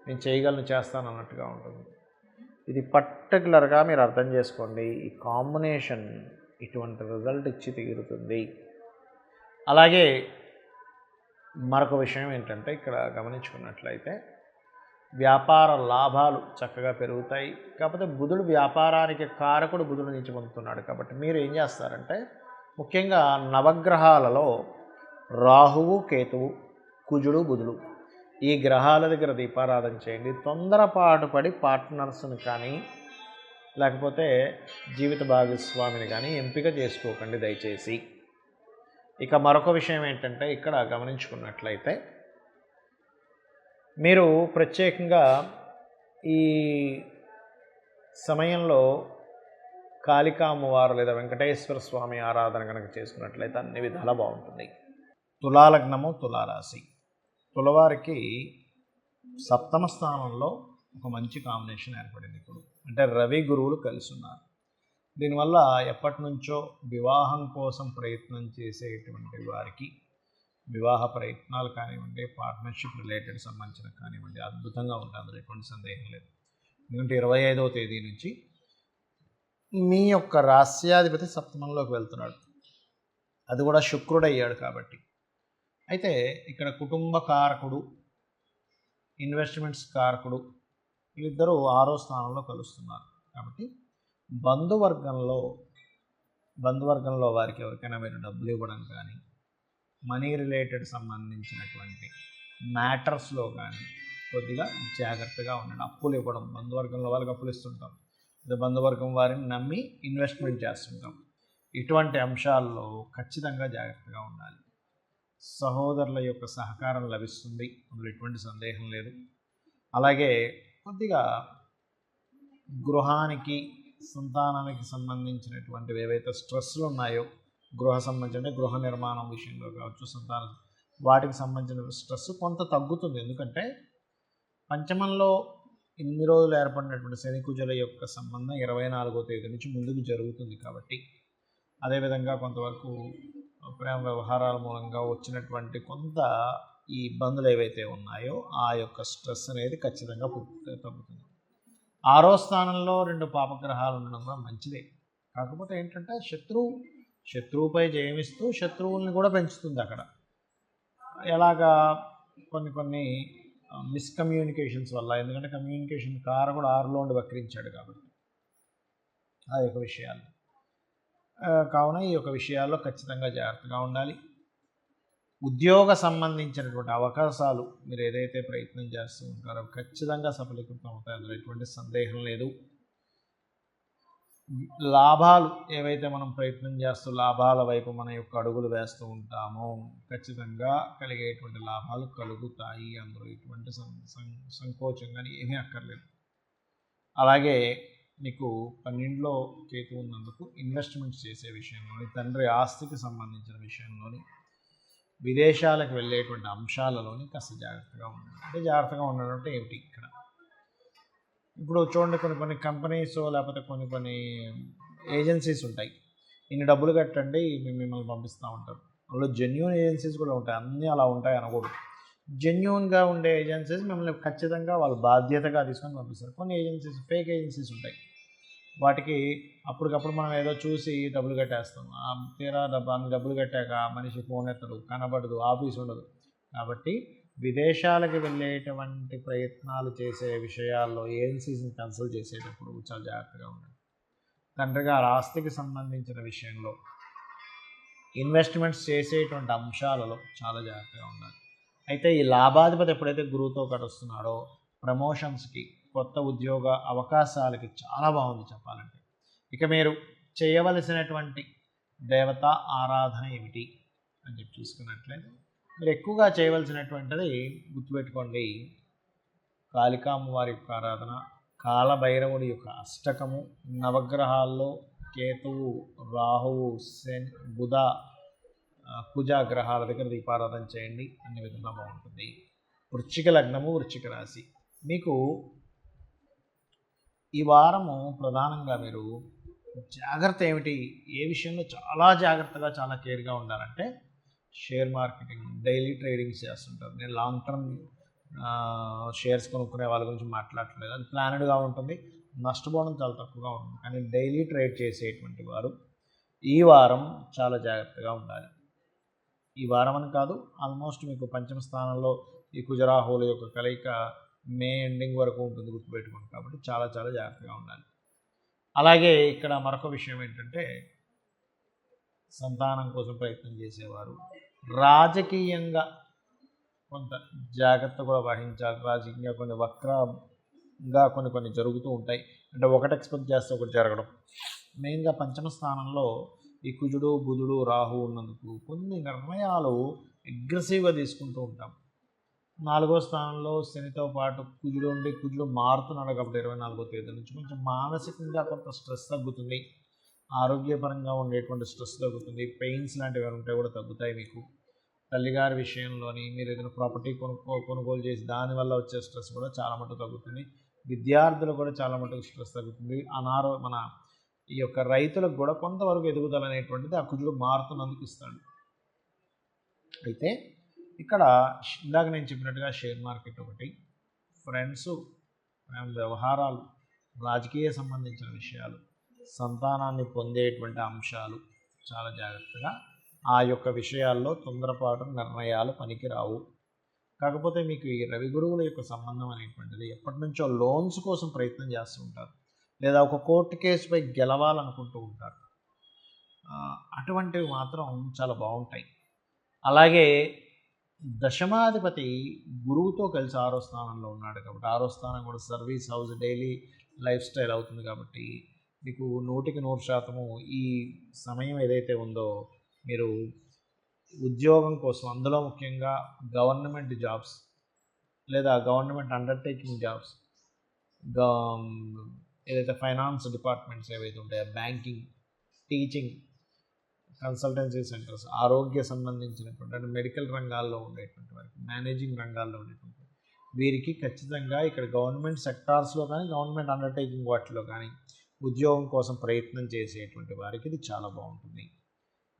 A: నేను చేయగలను చేస్తాను అన్నట్టుగా ఉంటుంది. ఇది పర్టికులర్గా మీరు అర్థం చేసుకోండి. ఈ కాంబినేషన్ ఇటువంటి రిజల్ట్ ఇచ్చి తీరుతుంది. అలాగే మరొక విషయం ఏంటంటే ఇక్కడ గమనించుకున్నట్లయితే వ్యాపార లాభాలు చక్కగా పెరుగుతాయి. కాకపోతే బుధుడు వ్యాపారానికి కారకుడు బుధుడు నుంచి పొందుతున్నాడు కాబట్టి మీరు ఏం చేస్తారంటే ముఖ్యంగా నవగ్రహాలలో రాహువు, కేతువు, కుజుడు, బుధుడు ఈ గ్రహాల దగ్గర దీపారాధన చేయండి. తొందరపాటు పడి పార్ట్నర్స్ని కానీ లేకపోతే జీవిత భాగస్వామిని కానీ ఎంపిక చేసుకోకండి దయచేసి. ఇక మరొక విషయం ఏంటంటే ఇక్కడ గమనించుకున్నట్లయితే మీరు ప్రత్యేకంగా ఈ సమయంలో కాళికా అమ్మవారు లేదా వెంకటేశ్వర స్వామి ఆరాధన కనుక చేసుకున్నట్లయితే అన్ని విధాలా బాగుంటుంది. తులాలగ్నము, తులారాశి. తులవారికి సప్తమ స్థానంలో ఒక మంచి కాంబినేషన్ ఏర్పడింది ఇప్పుడు. అంటే రవి గురువులు కలిసి ఉన్నారు. దీనివల్ల ఎప్పటి నుంచో వివాహం కోసం ప్రయత్నం చేసేటువంటి వారికి వివాహ ప్రయత్నాలు కానివ్వండి, పార్ట్నర్షిప్ రిలేటెడ్ సంబంధించిన కానివ్వండి అద్భుతంగా ఉంటుంది, అందులో ఎటువంటి సందేహం లేదు. ఎందుకంటే 25వ తేదీ నుంచి మీ యొక్క రాస్యాధిపతి సప్తమంలోకి వెళ్తున్నాడు, అది కూడా శుక్రుడు అయ్యాడు కాబట్టి. అయితే ఇక్కడ కుటుంబ కారకుడు, ఇన్వెస్ట్మెంట్స్ కారకుడు వీళ్ళిద్దరూ 6వ స్థానంలో కలుస్తున్నారు కాబట్టి బంధువర్గంలో వారికి ఎవరికైనా మీరు డబ్బులు ఇవ్వడం కానీ, మనీ రిలేటెడ్ సంబంధించినటువంటి మ్యాటర్స్లో కానీ కొద్దిగా జాగ్రత్తగా ఉండండి. అప్పులు ఇవ్వడం, బంధువర్గంలో వాళ్ళకి అప్పులు ఇస్తుంటాం, లేదా బంధువర్గం వారిని నమ్మి ఇన్వెస్ట్మెంట్ చేస్తుంటాం, ఇటువంటి అంశాల్లో ఖచ్చితంగా జాగ్రత్తగా ఉండాలి. సహోదరుల యొక్క సహకారం లభిస్తుంది, అందులో ఎటువంటి సందేహం లేదు. అలాగే కొద్దిగా గృహానికి, సంతానానికి సంబంధించినటువంటివి ఏవైతే స్ట్రెస్లు ఉన్నాయో, గృహ సంబంధించిన గృహ నిర్మాణం విషయంలో కావచ్చు, సంతానం వాటికి సంబంధించిన స్ట్రెస్ కొంత తగ్గుతుంది. ఎందుకంటే పంచమంలో ఇన్ని రోజులు ఏర్పడినటువంటి శని కుజుల యొక్క సంబంధం 24వ తేదీ నుంచి ముందుకు జరుగుతుంది కాబట్టి, అదేవిధంగా కొంతవరకు ప్రేమ వ్యవహారాల మూలంగా వచ్చినటువంటి కొంత ఈ ఇబ్బందులు ఏవైతే ఉన్నాయో ఆ యొక్క స్ట్రెస్ అనేది ఖచ్చితంగా తగ్గుతుంది. 6వ స్థానంలో 2 పాపగ్రహాలు ఉండడం కూడా మంచిదే. కాకపోతే ఏంటంటే శత్రువుపై జయమిస్తూ శత్రువుల్ని కూడా పెంచుతుంది అక్కడ. ఎలాగా కొన్ని మిస్కమ్యూనికేషన్స్ వల్ల, ఎందుకంటే కమ్యూనికేషన్ కారకుడు 6లో ఉండి వక్రించాడు కాబట్టి ఆ యొక్క విషయాలు. కావున ఈ యొక్క విషయాల్లో ఖచ్చితంగా జాగ్రత్తగా ఉండాలి. ఉద్యోగ సంబంధించినటువంటి అవకాశాలు మీరు ఏదైతే ప్రయత్నం చేస్తూ ఉంటారో ఖచ్చితంగా సఫలీకృతం అవుతాయి, అందులో ఎటువంటి సందేహం లేదు. లాభాలు ఏవైతే మనం ప్రయత్నం చేస్తూ లాభాల వైపు మన యొక్క అడుగులు వేస్తూ ఉంటామో ఖచ్చితంగా కలిగేటువంటి లాభాలు కలుగుతాయి, అందులో ఎటువంటి సంకోచం కానీ ఏమీ అక్కర్లేదు. అలాగే మీకు 12లో కేతు ఉన్నందుకు ఇన్వెస్ట్మెంట్స్ చేసే విషయంలోని, తండ్రి ఆస్తికి సంబంధించిన విషయంలోని, విదేశాలకు వెళ్ళేటువంటి అంశాలలోని కాస్త జాగ్రత్తగా ఉండాలి. అంటే జాగ్రత్తగా ఉండడం అంటే ఏమిటి ఇక్కడ? ఇప్పుడు చూడండి, కొన్ని కంపెనీస్ లేకపోతే కొన్ని ఏజెన్సీస్ ఉంటాయి, ఇన్ని డబ్బులు కట్టండి మిమ్మల్ని పంపిస్తూ ఉంటారు. అందులో జెన్యూన్ ఏజెన్సీస్ కూడా ఉంటాయి, అన్నీ అలా ఉంటాయి అనకూడదు. జెన్యూన్గా ఉండే ఏజెన్సీస్ మిమ్మల్ని ఖచ్చితంగా వాళ్ళు బాధ్యతగా తీసుకొని పంపిస్తారు. కొన్ని ఏజెన్సీస్ ఫేక్ ఏజెన్సీస్ ఉంటాయి, వాటికి అప్పటికప్పుడు మనం ఏదో చూసి డబ్బులు కట్టేస్తాం. తీరా డబ్బులు కట్టాక మనిషి ఫోన్ ఎత్తడు, కనబడదు, ఆఫీస్ ఉండదు. కాబట్టి విదేశాలకు వెళ్ళేటువంటి ప్రయత్నాలు చేసే విషయాల్లో ఏజెన్సీస్ని కన్సల్ట్ చేసేటప్పుడు చాలా జాగ్రత్తగా ఉండాలి. తండ్రి గారి ఆస్తికి సంబంధించిన విషయంలో ఇన్వెస్ట్మెంట్స్ చేసేటువంటి అంశాలలో చాలా జాగ్రత్తగా ఉండాలి. అయితే ఈ లాభాధిపతి ఎప్పుడైతే గురువుతో కలుస్తున్నాడో ప్రమోషన్స్కి, కొత్త ఉద్యోగ అవకాశాలకి చాలా బాగుంది చెప్పాలంటే. ఇక మీరు చేయవలసినటువంటి దేవతా ఆరాధన ఏమిటి అని చెప్పి చూసుకున్నట్లయితే మీరు ఎక్కువగా చేయవలసినటువంటిది గుర్తుపెట్టుకోండి, కాళికామ్మ వారి యొక్క ఆరాధన, కాలభైరవుడి యొక్క అష్టకము, నవగ్రహాల్లో కేతువు, రాహువు, శని, బుధ, కుజ గ్రహాల దగ్గర దీపారాధన చేయండి, అన్ని విధంగా బాగుంటుంది. వృశ్చిక లగ్నము, వృశ్చిక రాశి, మీకు ఈ వారము ప్రధానంగా మీరు జాగ్రత్త ఏమిటి, ఏ విషయంలో చాలా జాగ్రత్తగా చాలా కేర్గా ఉండాలంటే షేర్ మార్కెటింగ్, డైలీ ట్రేడింగ్స్ చేస్తుంటారు. నేను లాంగ్ టర్మ్ షేర్స్ కొనుక్కునే వాళ్ళ గురించి మాట్లాడట్లేదు, అది ప్లానెడ్గా ఉంటుంది, నష్టపోవడం చాలా తక్కువగా ఉంటుంది. కానీ డైలీ ట్రేడ్ చేసేటువంటి వారు ఈ వారం చాలా జాగ్రత్తగా ఉండాలి. ఈ వారం అని కాదు, ఆల్మోస్ట్ మీకు పంచమ స్థానంలో ఈ కుజరాహుల యొక్క కలయిక మే ఎండింగ్ వరకు ఉంటుంది, గుర్తుపెట్టుకోండి. కాబట్టి చాలా చాలా జాగ్రత్తగా ఉండాలి. అలాగే ఇక్కడ మరొక విషయం ఏంటంటే సంతానం కోసం ప్రయత్నం చేసేవారు రాజకీయంగా కొంత జాగ్రత్త కూడా వహించాలి. రాజకీయంగా కొన్ని వక్రంగా కొన్ని జరుగుతూ ఉంటాయి. అంటే ఒకటి ఎక్స్పెక్ట్ చేస్తే ఒకటి జరగడం. మెయిన్గా పంచమ స్థానంలో ఈ కుజుడు, బుధుడు, రాహు ఉన్నందుకు కొన్ని నిర్ణయాలు అగ్రెసివ్గా తీసుకుంటూ ఉంటాం. 4వ స్థానంలో శనితో పాటు కుజుడు ఉండి, కుజుడు మారుతున్నాడు కాబట్టి 24వ తేదీ నుంచి కొంచెం మానసికంగా కొంత స్ట్రెస్ తగ్గుతుంది, ఆరోగ్యపరంగా ఉండేటువంటి స్ట్రెస్ తగ్గుతుంది, పెయిన్స్ లాంటివి ఉంటే కూడా తగ్గుతాయి. మీకు తల్లిగారి విషయంలోని మీరు ఏదైనా ప్రాపర్టీ కొనుగోలు చేసి దానివల్ల వచ్చే స్ట్రెస్ కూడా చాలా మటుకు తగ్గుతుంది. విద్యార్థులు కూడా చాలా మటుకు స్ట్రెస్ తగ్గుతుంది. మన ఈ యొక్క రైతులకు కూడా కొంతవరకు ఎదుగుదల అనేటువంటిది ఆ కుజుడు మారుతున్నందుకు ఇస్తాడు. అయితే ఇక్కడ ఇందాక నేను చెప్పినట్టుగా షేర్ మార్కెట్ ఒకటి, ఫ్రెండ్స్, వ్యవహారాలు, రాజకీయ సంబంధించిన విషయాలు, సంతానాన్ని పొందేటువంటి అంశాలు చాలా జాగ్రత్తగా, ఆ యొక్క విషయాల్లో తొందరపాటు నిర్ణయాలు పనికిరావు. కాకపోతే మీకు ఈ రవి గురువుల యొక్క సంబంధం అనేటువంటిది ఎప్పటి నుంచో లోన్స్ కోసం ప్రయత్నం చేస్తూ ఉంటారు, లేదా ఒక కోర్టు కేసుపై గెలవాలనుకుంటూ ఉంటారు. అటువంటివి మాత్రం చాలా బాగుంటాయి. అలాగే దశమాధిపతి గురువుతో కలిసి 6వ స్థానంలో ఉన్నాడు కాబట్టి 6వ స్థానం కూడా service house, daily life style అవుతుంది. కాబట్టి మీకు 100% ఈ సమయం ఏదైతే ఉందో మీరు ఉద్యోగం కోసం, అందులో ముఖ్యంగా గవర్నమెంట్ జాబ్స్ లేదా గవర్నమెంట్ అండర్టేకింగ్ జాబ్స్, ఏదైతే ఫైనాన్స్ డిపార్ట్మెంట్స్ ఏవైతే ఉంటాయో, బ్యాంకింగ్, టీచింగ్, కన్సల్టెన్సీ సెంటర్స్, ఆరోగ్య సంబంధించినటువంటి అంటే మెడికల్ రంగాల్లో ఉండేటువంటి వారికి, మేనేజింగ్ రంగాల్లో ఉండేటువంటి వీరికి ఖచ్చితంగా ఇక్కడ గవర్నమెంట్ సెక్టార్స్లో కానీ గవర్నమెంట్ అండర్టేకింగ్ వాటిలో కానీ ఉద్యోగం కోసం ప్రయత్నం చేసేటువంటి వారికి ఇది చాలా బాగుంటుంది.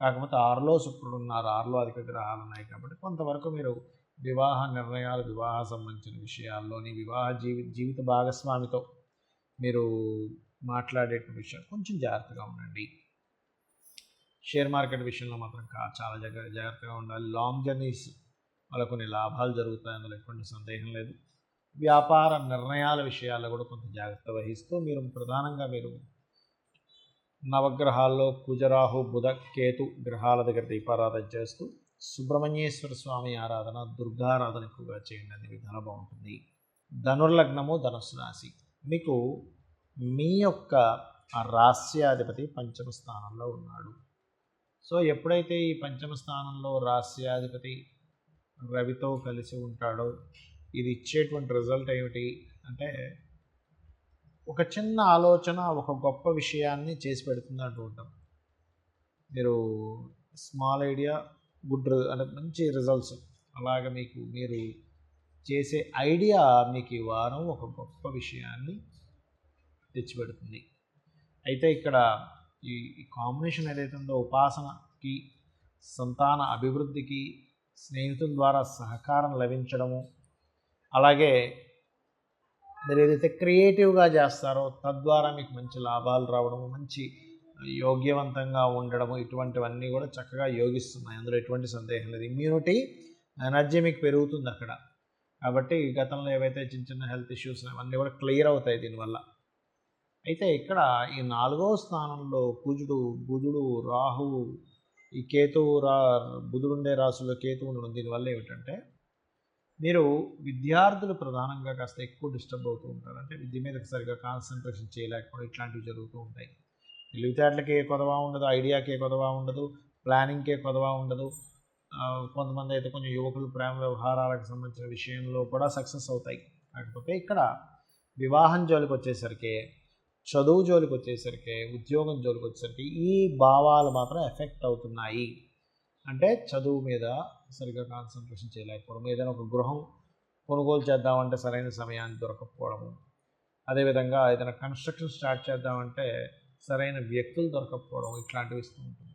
A: కాకపోతే 6లో శుక్రుడు ఉన్నారు, 6లో అధిక గ్రహాలు ఉన్నాయి కాబట్టి కొంతవరకు మీరు వివాహ నిర్ణయాలు, వివాహ సంబంధించిన విషయాల్లోని జీవిత భాగస్వామితో మీరు మాట్లాడేటువంటి విషయాలు కొంచెం జాగ్రత్తగా ఉండండి. షేర్ మార్కెట్ విషయంలో మాత్రం చాలా జాగ్రత్తగా ఉండాలి. లాంగ్ జర్నీస్ వల్ల కొన్ని లాభాలు జరుగుతాయి, అందులో ఎటువంటి సందేహం లేదు. వ్యాపార నిర్ణయాల విషయాల్లో కూడా కొంత జాగ్రత్త వహిస్తూ మీరు ప్రధానంగా మీరు నవగ్రహాల్లో కుజరాహు, బుధ, కేతు గ్రహాల దగ్గర దీపారాధన చేస్తూ సుబ్రహ్మణ్యేశ్వర స్వామి ఆరాధన, దుర్గారాధన ఎక్కువగా చేయండి, అన్ని విధాలు బాగుంటుంది. ధనుర్లగ్నము, ధనుస్సు రాశి, మీకు మీ యొక్క రాస్యాధిపతి పంచమ స్థానంలో ఉన్నాడు. సో ఎప్పుడైతే ఈ పంచమ స్థానంలో రాస్యాధిపతి రవితో కలిసి ఉంటాడో ఇది ఇచ్చేటువంటి రిజల్ట్ ఏమిటి అంటే ఒక చిన్న ఆలోచన ఒక గొప్ప విషయాన్ని చేసి పెడుతుంది అంటూ ఉంటాం. మీరు స్మాల్ ఐడియా గుడ్ అంటే మంచి రిజల్ట్స్, అలాగే మీరు చేసే ఐడియా మీకు ఈ వారం ఒక గొప్ప విషయాన్ని తెచ్చిపెడుతుంది. అయితే ఇక్కడ ఈ కాంబినేషన్ ఏదైతే ఉందో ఉపాసనకి, సంతాన అభివృద్ధికి, స్నేహితుల ద్వారా సహకారం లభించడము, అలాగే మీరు ఏదైతే క్రియేటివ్గా చేస్తారో తద్వారా మీకు మంచి లాభాలు రావడము, మంచి యోగ్యవంతంగా ఉండడము, ఇటువంటివన్నీ కూడా చక్కగా యోగిస్తున్నాయి. అందులో ఎటువంటి సందేహం లేదు. ఇమ్యూనిటీ ఎనర్జీ మీకు పెరుగుతుంది అక్కడ. కాబట్టి గతంలో ఏవైతే చిన్న చిన్న హెల్త్ ఇష్యూస్ అవన్నీ కూడా క్లియర్ అవుతాయి దీనివల్ల. అయితే ఇక్కడ ఈ 4వ స్థానంలో కుజుడు, బుధుడు, రాహువు, ఈ కేతువు బుధుడు ఉండే రాశిలో కేతువు ఉండడం దీనివల్ల ఏమిటంటే మీరు విద్యార్థులు ప్రధానంగా కాస్త ఎక్కువ డిస్టర్బ్ అవుతూ ఉంటారు. అంటే విద్య మీద సరిగ్గా కాన్సన్ట్రేషన్ చేయలేకపోవడం ఇట్లాంటివి జరుగుతూ ఉంటాయి. తెలివితేటలకి ఏ కొదవా ఉండదు, ఐడియాకి ఏ కొదవా ఉండదు, ప్లానింగ్కి ఏ కొదవా ఉండదు. కొంతమంది అయితే కొంచెం యువకులు ప్రేమ వ్యవహారాలకు సంబంధించిన విషయంలో కూడా సక్సెస్ అవుతాయి. కాకపోతే ఇక్కడ వివాహం జోలికి వచ్చేసరికి, చదువు జోలికి వచ్చేసరికి, ఉద్యోగం జోలికి వచ్చేసరికి ఈ భావాలు మాత్రం ఎఫెక్ట్ అవుతున్నాయి. అంటే చదువు మీద సరిగ్గా కాన్సన్ట్రేషన్ చేయలేకపోవడం, ఏదైనా ఒక గృహం కొనుగోలు చేద్దామంటే సరైన సమయాన్ని దొరకకపోవడము, అదేవిధంగా ఏదైనా కన్స్ట్రక్షన్ స్టార్ట్ చేద్దామంటే సరైన వ్యక్తులు దొరకకపోవడం ఇట్లాంటివి ఇస్తూ ఉంటుంది.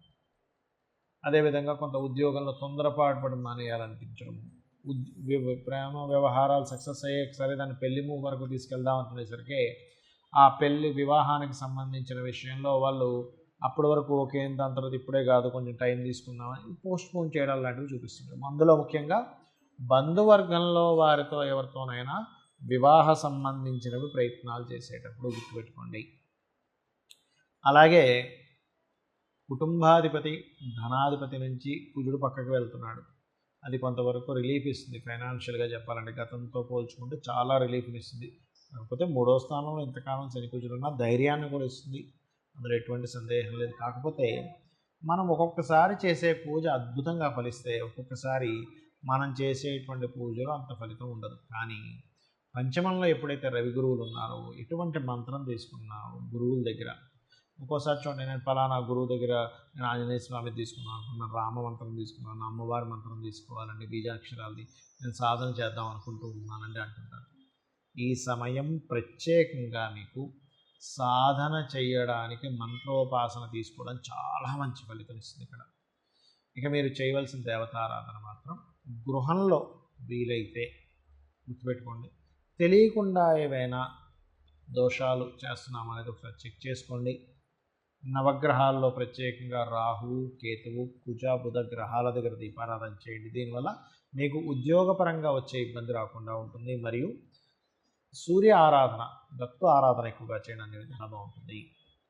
A: అదేవిధంగా కొంత ఉద్యోగంలో తొందరపాటు పడి మానేయాలనిపించడం, ప్రేమ వ్యవహారాలు సక్సెస్ అయ్యే సరే దాన్ని పెళ్లి మూవ్ వరకు తీసుకెళ్దాం అనుకునేసరికి ఆ పెళ్లి వివాహానికి సంబంధించిన విషయంలో వాళ్ళు అప్పటి వరకు ఓకే దాని తర్వాత ఇప్పుడే కాదు కొంచెం టైం తీసుకుందామని పోస్ట్ పోన్ చేయడం లాంటివి చూపిస్తుంటారు. అందులో ముఖ్యంగా బంధువర్గంలో వారితో ఎవరితోనైనా వివాహ సంబంధించినవి ప్రయత్నాలు చేసేటప్పుడు గుర్తుపెట్టుకోండి. అలాగే కుటుంబాధిపతి, ధనాధిపతి నుంచి కుజుడు పక్కకు వెళ్తున్నాడు. అది కొంతవరకు రిలీఫ్ ఇస్తుంది. ఫైనాన్షియల్గా చెప్పాలంటే గతంతో పోల్చుకుంటే చాలా రిలీఫ్ని ఇస్తుంది. కాకపోతే 3వ స్థానంలో ఇంతకాలం శని కుజుడు ఉన్న ధైర్యాన్ని కూడా ఇస్తుంది. అందులో ఎటువంటి సందేహం లేదు. కాకపోతే మనం ఒక్కొక్కసారి చేసే పూజ అద్భుతంగా ఫలిస్తే, ఒక్కొక్కసారి మనం చేసేటువంటి పూజలో అంత ఫలితం ఉండదు. కానీ పంచమంలో ఎప్పుడైతే రవి గురువులు ఉన్నారో, ఎటువంటి మంత్రం తీసుకున్నారో గురువుల దగ్గర, ఒక్కోసారి చూడండి నేను ఫలానా గురువు దగ్గర నేను ఆంజనేయ స్వామి తీసుకున్నాను అనుకున్నాను, రామ మంత్రం తీసుకున్నాను, అమ్మవారి మంత్రం తీసుకోవాలండి, బీజాక్షరాలది నేను సాధన చేద్దాం అనుకుంటూ ఉన్నానండి అంటుంటాను. ఈ సమయం ప్రత్యేకంగా మీకు సాధన చేయడానికి మంత్రోపాసన తీసుకోవడం చాలా మంచి ఫలితం ఇస్తుంది. ఇక్కడ ఇక మీరు చేయవలసిన దేవతారాధన మాత్రం గృహంలో వీలైతే గుర్తుపెట్టుకోండి, తెలియకుండా ఏవైనా దోషాలు చేస్తున్నామనేది ఒకసారి చెక్ చేసుకోండి. నవగ్రహాల్లో ప్రత్యేకంగా రాహు, కేతువు, కుజ, బుధ గ్రహాల దగ్గర దీపారాధన చేయండి. దీనివల్ల మీకు ఉద్యోగపరంగా వచ్చే ఇబ్బంది రాకుండా ఉంటుంది. మరియు సూర్య ఆరాధన, దత్తు ఆరాధన ఎక్కువగా చేయడం అనేది బాగుంటుంది.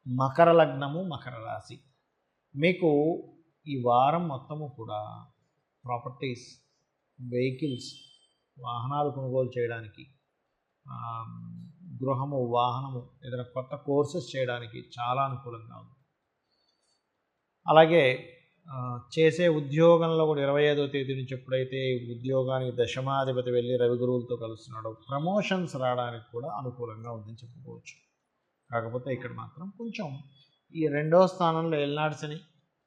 A: మకర లగ్నము, మకర రాశి, మీకు ఈ వారం మొత్తము కూడా ప్రాపర్టీస్, వెహికల్స్, వాహనాలు కొనుగోలు చేయడానికి, గృహము, వాహనము, ఏదైనా కొత్త కోర్సెస్ చేయడానికి చాలా అనుకూలంగా ఉంది. అలాగే చేసే ఉద్యోగంలో కూడా 25వ తేదీ నుంచి ఎప్పుడైతే ఉద్యోగానికి దశమాధిపతి వెళ్ళి రవి గురువులతో కలుస్తున్నాడో ప్రమోషన్స్ రావడానికి కూడా అనుకూలంగా ఉందని చెప్పుకోవచ్చు. కాకపోతే ఇక్కడ మాత్రం కొంచెం ఈ 2వ స్థానంలో ఏలినాటి శని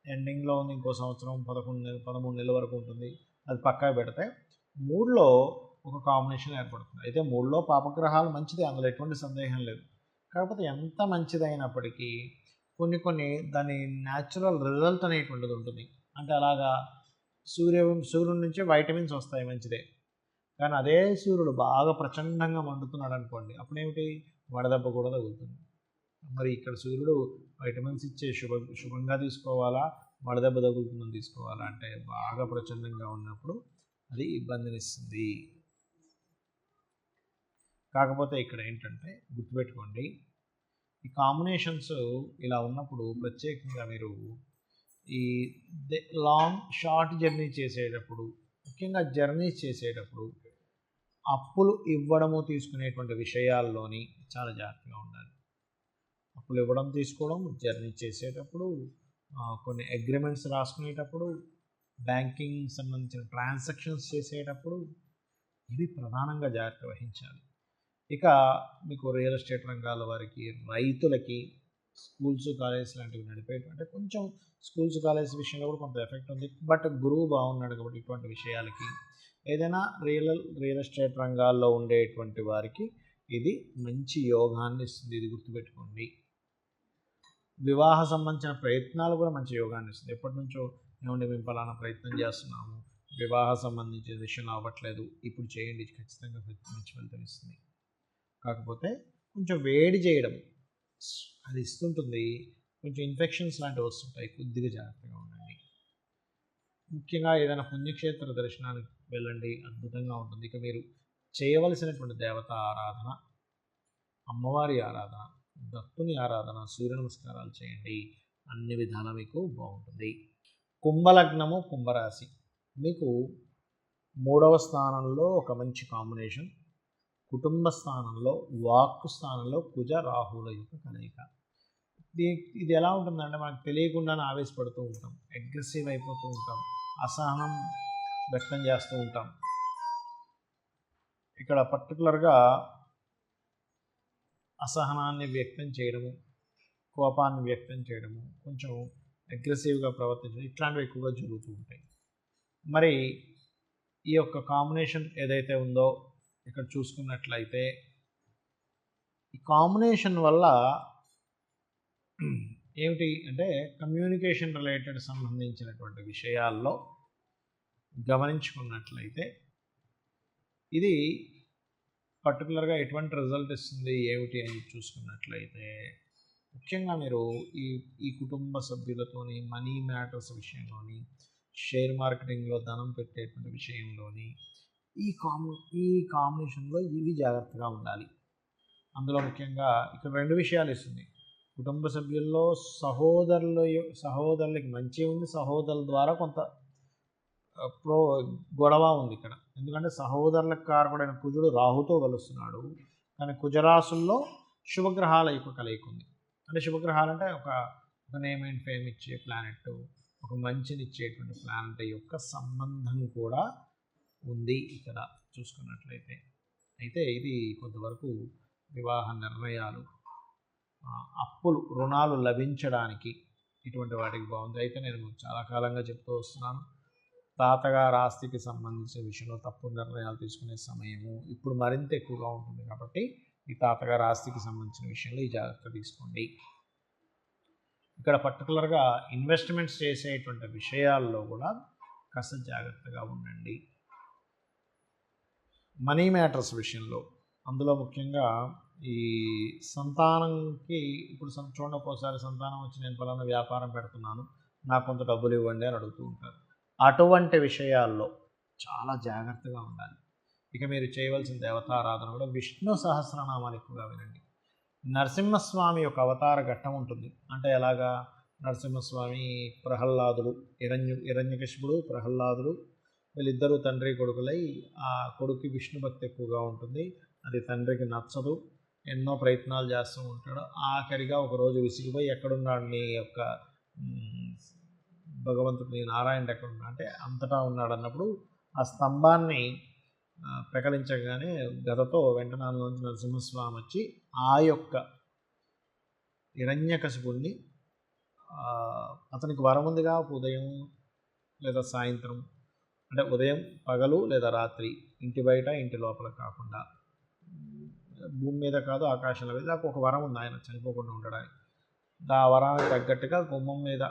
A: ఎండింగ్లో ఉంది. ఇంకో సంవత్సరం 13 నెలల వరకు ఉంటుంది. అది పక్కా పెడితే 3లో ఒక కాంబినేషన్ ఏర్పడుతుంది. అయితే 3లో పాపగ్రహాలు మంచిది, అందులో ఎటువంటి సందేహం లేదు. కాకపోతే ఎంత మంచిదైనప్పటికీ కొన్ని దాని న్యాచురల్ రిజల్ట్ అనేటువంటిది ఉంటుంది. అంటే అలాగా సూర్యుడి నుంచి వైటమిన్స్ వస్తాయి, మంచిదే. కానీ అదే సూర్యుడు బాగా ప్రచండంగా మండుతున్నాడు అనుకోండి, అప్పుడేమిటి, వడదెబ్బ కూడా తగులుతుంది. మరి ఇక్కడ సూర్యుడు వైటమిన్స్ ఇచ్చే శుభంగా తీసుకోవాలా, వడదెబ్బ తగులుతుందని తీసుకోవాలా అంటే బాగా ప్రచండంగా ఉన్నప్పుడు అది ఇబ్బందినిస్తుంది. కాకపోతే ఇక్కడ ఏంటంటే గుర్తుపెట్టుకోండి, ఈ కాంబినేషన్స్ ఇలా ఉన్నప్పుడు ప్రత్యేకంగా మీరు ఈ షార్ట్ జర్నీ చేసేటప్పుడు, ముఖ్యంగా జర్నీస్ చేసేటప్పుడు అప్పులు ఇవ్వడము తీసుకునేటువంటి విషయాల్లోని చాలా జాగ్రత్తగా ఉండాలి. అప్పులు ఇవ్వడం తీసుకోవడం, జర్నీ చేసేటప్పుడు, కొన్ని అగ్రిమెంట్స్ రాసుకునేటప్పుడు, బ్యాంకింగ్ సంబంధించిన ట్రాన్సాక్షన్స్ చేసేటప్పుడు ఇవి ప్రధానంగా జాగ్రత్త వహించాలి. ఇక మీకు రియల్ ఎస్టేట్ రంగాల వారికి, రైతులకి, స్కూల్స్, కాలేజెస్ లాంటివి నడిపేటువంటి కొంచెం స్కూల్స్, కాలేజెస్ విషయంలో కూడా కొంత ఎఫెక్ట్ ఉంది. బట్ గురువు బాగున్నాడు కాబట్టి ఇటువంటి విషయాలకి, ఏదైనా రియల్ ఎస్టేట్ రంగాల్లో ఉండేటువంటి వారికి ఇది మంచి యోగాన్ని ఇస్తుంది. ఇది గుర్తుపెట్టుకోండి. వివాహ సంబంధించిన ప్రయత్నాలు కూడా మంచి యోగాన్ని ఇస్తుంది. ఎప్పటి నుంచో ఏమంటే మేము ఫలానా ప్రయత్నం చేస్తున్నాము, వివాహ సంబంధించిన విషయం అవ్వట్లేదు, ఇప్పుడు చేయండి, ఖచ్చితంగా మంచి ఫలితం ఇస్తుంది. కాకపోతే కొంచెం వేడి చేయడం అది ఇస్తుంటుంది, కొంచెం ఇన్ఫెక్షన్స్ లాంటివి వస్తుంటాయి, కొద్దిగా జాగ్రత్తగా ఉండండి. ముఖ్యంగా ఏదైనా పుణ్యక్షేత్ర దర్శనానికి వెళ్ళండి, అద్భుతంగా ఉంటుంది. ఇక మీరు చేయవలసినటువంటి దేవత ఆరాధన, అమ్మవారి ఆరాధన, దత్తుని ఆరాధన, సూర్య నమస్కారాలు చేయండి, అన్ని విధాలా మీకు బాగుంటుంది. కుంభలగ్నము, కుంభరాశి, మీకు 3వ స్థానంలో ఒక మంచి కాంబినేషన్, కుటుంబ స్థానంలో, వాక్కు స్థానంలో కుజ రాహుల యొక్క కలయిక. ఇది ఎలా ఉంటుందంటే మనకు తెలియకుండానే ఆవేశపడుతూ ఉంటాం, అగ్రెసివ్ అయిపోతూ ఉంటాం, అసహనం వ్యక్తం చేస్తూ ఉంటాం. ఇక్కడ పర్టికులర్గా అసహనాన్ని వ్యక్తం చేయడము, కోపాన్ని వ్యక్తం చేయడము, కొంచెం అగ్రెసివ్గా ప్రవర్తించడం, ఇట్లాంటివి ఎక్కువగా జరుగుతూ ఉంటాయి. మరి ఈ యొక్క కాంబినేషన్ ఏదైతే ఉందో ఇక్కడ చూసుకున్నట్లయితే, ఈ కాంబినేషన్ వల్ల ఏమిటి అంటే కమ్యూనికేషన్ రిలేటెడ్ సంబంధించినటువంటి విషయాల్లో గమనించుకున్నట్లయితే ఇది పర్టికులర్గా ఎటువంటి రిజల్ట్ ఇస్తుంది ఏమిటి అని చూసుకున్నట్లయితే, ముఖ్యంగా మీరు ఈ కుటుంబ సభ్యులతోని మనీ మ్యాటర్స్ విషయంలోని, షేర్ మార్కెటింగ్లో ధనం పెట్టేటువంటి విషయంలోని ఈ కాంబినేషన్లో ఇవి జాగ్రత్తగా ఉండాలి. అందులో ముఖ్యంగా ఇక్కడ 2 విషయాలు ఇస్తుంది. కుటుంబ సభ్యుల్లో సహోదరులకి మంచి ఉంది, సహోదరుల ద్వారా కొంత గొడవ ఉంది ఇక్కడ. ఎందుకంటే సహోదరులకు కారకుడైన కుజుడు రాహుతో కలుస్తున్నాడు, కానీ కుజరాశుల్లో శుభగ్రహాల యొక్క కలయిక ఉంది. అంటే శుభగ్రహాలు అంటే ఒక నేమ్ అండ్ ఫేమ్ ఇచ్చే ప్లానెట్, ఒక మంచినిచ్చేటువంటి ప్లానెట్ యొక్క సంబంధం కూడా ఉంది ఇక్కడ చూసుకున్నట్లయితే. అయితే ఇది కొంతవరకు వివాహ నిర్ణయాలు, అప్పులు, రుణాలు లభించడానికి ఇటువంటి వాటికి బాగుంది. అయితే నేను చాలా కాలంగా చెప్తూ వస్తున్నాను, తాతగారి ఆస్తికి సంబంధించిన విషయంలో తప్పుడు నిర్ణయాలు తీసుకునే సమయము ఇప్పుడు మరింత ఎక్కువగా ఉంటుంది. కాబట్టి ఈ తాతగారి ఆస్తికి సంబంధించిన విషయంలో ఈ జాగ్రత్త తీసుకోండి. ఇక్కడ పర్టికులర్గా ఇన్వెస్ట్మెంట్స్ చేసేటువంటి విషయాల్లో కూడా కాస్త జాగ్రత్తగా ఉండండి. మనీ మ్యాటర్స్ విషయంలో, అందులో ముఖ్యంగా ఈ సంతానంకి ఇప్పుడు చూడండి, ఒక్కోసారి సంతానం వచ్చి నేను పలానా వ్యాపారం పెడుతున్నాను, నాకు కొంత డబ్బులు ఇవ్వండి అని అడుగుతూ ఉంటారు. అటువంటి విషయాల్లో చాలా జాగ్రత్తగా ఉండాలి. ఇక మీరు చేయవలసిన దేవతారాధన కూడా విష్ణు సహస్రనామాలు ఎక్కువగా వినండి. నరసింహస్వామి యొక్క అవతార ఘట్టం ఉంటుంది. అంటే ఎలాగా, నరసింహస్వామి, ప్రహ్లాదుడు, హిరణ్యకశిపుడు, ప్రహ్లాదుడు వీళ్ళిద్దరూ తండ్రి కొడుకులై, ఆ కొడుకు విష్ణు భక్తి ఎక్కువగా ఉంటుంది, అది తండ్రికి నచ్చదు, ఎన్నో ప్రయత్నాలు చేస్తూ ఉంటాడు. ఆఖరిగా ఒకరోజు విసిగిపోయి ఎక్కడున్నాడు నీ యొక్క భగవంతుడు, నీ నారాయణుడు ఎక్కడున్నా అంటే అంతటా ఉన్నాడు అన్నప్పుడు ఆ స్తంభాన్ని పెకలించగానే గదతో వెంటనే నరసింహస్వామి వచ్చి ఆ యొక్క హిరణ్యకశిపుణ్ణి, అతనికి వరం ఉందిగా ఉదయం లేదా సాయంత్రం, అంటే ఉదయం పగలు లేదా రాత్రి, ఇంటి బయట ఇంటి లోపల కాకుండా, భూమి మీద కాదు ఆకాశంలో మీద, నాకు ఒక వరం ఉంది ఆయన చనిపోకుండా ఉండడానికి. ఆ వరానికి తగ్గట్టుగా గుమ్మం మీద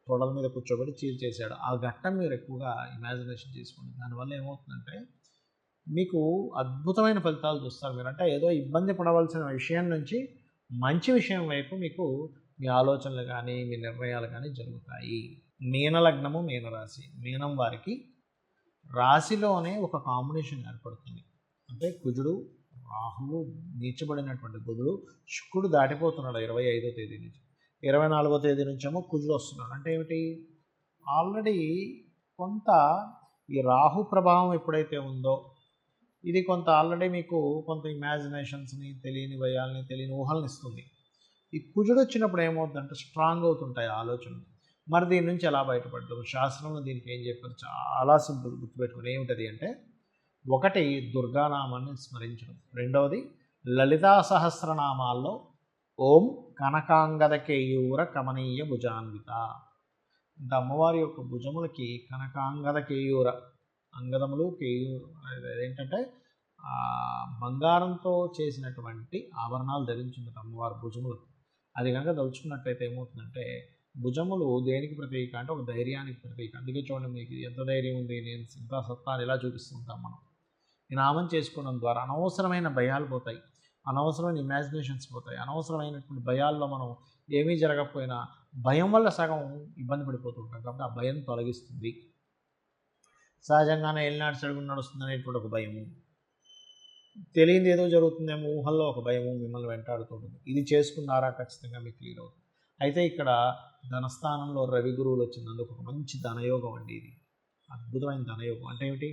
A: తొడల మీద కూర్చోబెట్టి చీల్చేశాడు. ఆ ఘట్టం మీరు ఎక్కువగా ఇమాజినేషన్ చేసుకోండి. దానివల్ల ఏమవుతుందంటే మీకు అద్భుతమైన ఫలితాలు చూస్తారు. మీరు అంటే ఏదో ఇబ్బంది పడవలసిన విషయం నుంచి మంచి విషయం వైపు మీకు మీ ఆలోచనలు కానీ మీ నిర్ణయాలు కానీ జరుగుతాయి. మీనలగ్నము, మీనరాశి, మీనం వారికి రాశిలోనే ఒక కాంబినేషన్ ఏర్పడుతుంది. అంటే కుజుడు, రాహువు, నీచబడినటువంటి బుధుడు, శుక్రుడు దాటిపోతున్నాడు 25వ తేదీ నుంచి, 24వ తేదీ నుంచేమో కుజుడు వస్తున్నాడు. అంటే ఏమిటి, ఆల్రెడీ కొంత ఈ రాహు ప్రభావం ఎప్పుడైతే ఉందో ఇది కొంత ఆల్రెడీ మీకు కొంత ఇమాజినేషన్స్ని, తెలియని భయాల్ని, తెలియని ఊహల్ని ఇస్తుంది. ఈ కుజుడు వచ్చినప్పుడు ఏమవుతుందంటే స్ట్రాంగ్ అవుతుంటాయి ఆలోచనలు. మరి దీని నుంచి ఎలా బయటపడ్డారు, శాస్త్రంలో దీనికి ఏం చెప్పారు, చాలా సింపుల్, గుర్తుపెట్టుకుని ఏమిటది అంటే, ఒకటి దుర్గానామాన్ని స్మరించడం, రెండవది లలితా సహస్రనామాల్లో ఓం కనకాంగద కేయూర కమనీయ భుజాన్విత. ఇంత అమ్మవారి యొక్క భుజములకి కనకాంగద కేయూర, అంగదములు కేయూర ఏంటంటే బంగారంతో చేసినటువంటి ఆభరణాలు ధరించింది అమ్మవారి భుజములకు. అది కనుక తలుచుకున్నట్టయితే ఏమవుతుందంటే, భుజములు దేనికి ప్రతీక అంటే ఒక ధైర్యానికి ప్రతీక. అందుకే చూడండి, మీకు ఎంత ధైర్యం ఉంది, నేను ఇంత సత్తాను ఇలా చూపిస్తుంటాం మనం. ఈ నామం చేసుకోవడం ద్వారా అనవసరమైన భయాలు పోతాయి. అనవసరమైన ఇమాజినేషన్స్ పోతాయి, అనవసరమైనటువంటి భయాల్లో మనం ఏమీ జరగకపోయినా భయం వల్ల సగం ఇబ్బంది పడిపోతూ ఉంటాం. కాబట్టి ఆ భయం తొలగిస్తుంది. సహజంగానే ఏలినాడు చెడుగుడు నడుస్తుంది అనేటువంటి ఒక భయము, తెలియదు ఏదో జరుగుతుందేమో ఊహల్లో ఒక భయము మిమ్మల్ని వెంటాడుతుంటుంది. ఇది చేసుకున్నారా ఖచ్చితంగా మీకు క్లియర్ అవుతుంది. అయితే ఇక్కడ ధనస్థానంలో రవి గురువులు వచ్చినందుకు ఒక మంచి ధనయోగం అండి. ఇది అద్భుతమైన ధనయోగం. అంటే ఏమిటి,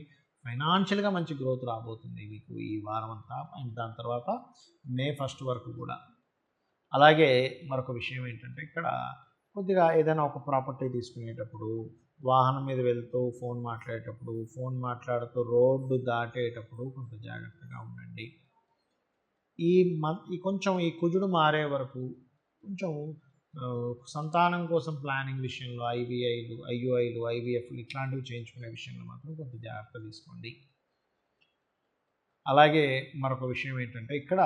A: ఫైనాన్షియల్గా మంచి గ్రోత్ రాబోతుంది మీకు ఈ వారం అంతా, అండ్ దాని తర్వాత మే 1 వరకు కూడా. అలాగే మరొక విషయం ఏంటంటే, ఇక్కడ కొద్దిగా ఏదైనా ఒక ప్రాపర్టీ తీసుకునేటప్పుడు, వాహనం మీద వెళ్తూ ఫోన్ మాట్లాడేటప్పుడు, ఫోన్ మాట్లాడుతూ రోడ్డు దాటేటప్పుడు కొంత జాగ్రత్తగా ఉండండి. ఈ కొంచెం ఈ కుజుడు మారే వరకు కొంచెం సంతానం కోసం ప్లానింగ్ విషయంలో ఐవీఐలు, ఐయుఐలు, ఐవీఎఫ్లు ఇట్లాంటివి చేయించుకునే విషయంలో మాత్రం కొంత జాగ్రత్త తీసుకోండి. అలాగే మరొక విషయం ఏంటంటే, ఇక్కడ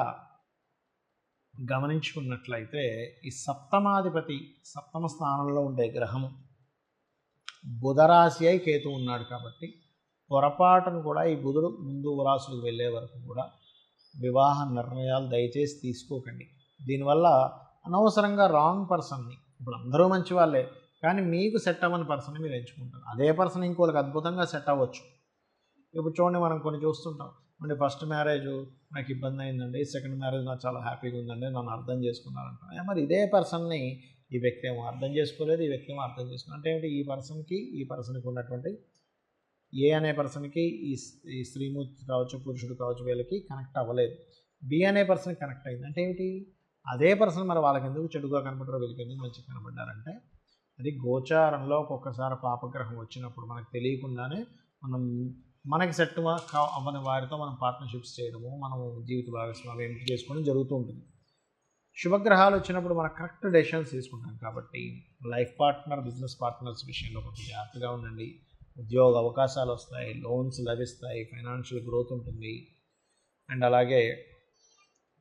A: గమనించుకున్నట్లయితే ఈ సప్తమాధిపతి సప్తమ స్థానంలో ఉండే గ్రహం బుధరాశి అయి కేతు ఉన్నాడు. కాబట్టి పొరపాటును కూడా ఈ బుధుడు ముందు రాశులకు వెళ్ళే వరకు కూడా వివాహ నిర్ణయాలు దయచేసి తీసుకోకండి. దీనివల్ల అనవసరంగా రాంగ్ పర్సన్ని, ఇప్పుడు అందరూ మంచి వాళ్ళే కానీ మీకు సెట్ అవ్వని పర్సన్ని మీరు ఎంచుకుంటారు. అదే పర్సన్ ఇంకోళ్ళకి అద్భుతంగా సెట్ అవ్వచ్చు. ఇప్పుడు చూడండి, మనం కొన్ని చూస్తుంటాం. అంటే ఫస్ట్ మ్యారేజ్ నాకు ఇబ్బంది అయిందండి, సెకండ్ మ్యారేజ్ నాకు చాలా హ్యాపీగా ఉందండి, నన్ను అర్థం చేసుకున్నారంట. మరి ఇదే పర్సన్ని ఈ వ్యక్తి ఏమో అర్థం చేసుకోలేదు, ఈ వ్యక్తి ఏమో అర్థం చేసుకున్నారు. అంటే ఏంటి, ఈ పర్సన్కి ఉన్నటువంటి ఏ అనే పర్సన్కి ఈ స్త్రీమూర్తి కావచ్చు, పురుషుడు కావచ్చు, వీళ్ళకి కనెక్ట్ అవ్వలేదు. బి అనే పర్సన్కి కనెక్ట్ అయింది. అంటే ఏమిటి, అదే పర్సన్ మరి వాళ్ళకి ఎందుకు చెడుగా కనపడ్డారో వీళ్ళకి ఎందుకు మంచిగా కనపడ్డారంటే, అది గోచారంలో ఒక్కొక్కసారి పాపగ్రహం వచ్చినప్పుడు మనకు తెలియకుండానే మనకి సెట్ అవ్వని వారితో మనం పార్ట్నర్షిప్స్ చేయడము, మనం జీవిత భాగస్వామ్యం ఎంపిక చేసుకోవడం జరుగుతూ ఉంటుంది. శుభగ్రహాలు వచ్చినప్పుడు మనం కరెక్ట్ డెసిషన్స్ తీసుకుంటాం. కాబట్టి లైఫ్ పార్ట్నర్, బిజినెస్ పార్ట్నర్స్ విషయంలో కొంచెం జాగ్రత్తగా ఉండండి. ఉద్యోగ అవకాశాలు వస్తాయి, లోన్స్ లభిస్తాయి, ఫైనాన్షియల్ గ్రోత్ ఉంటుంది. అండ్ అలాగే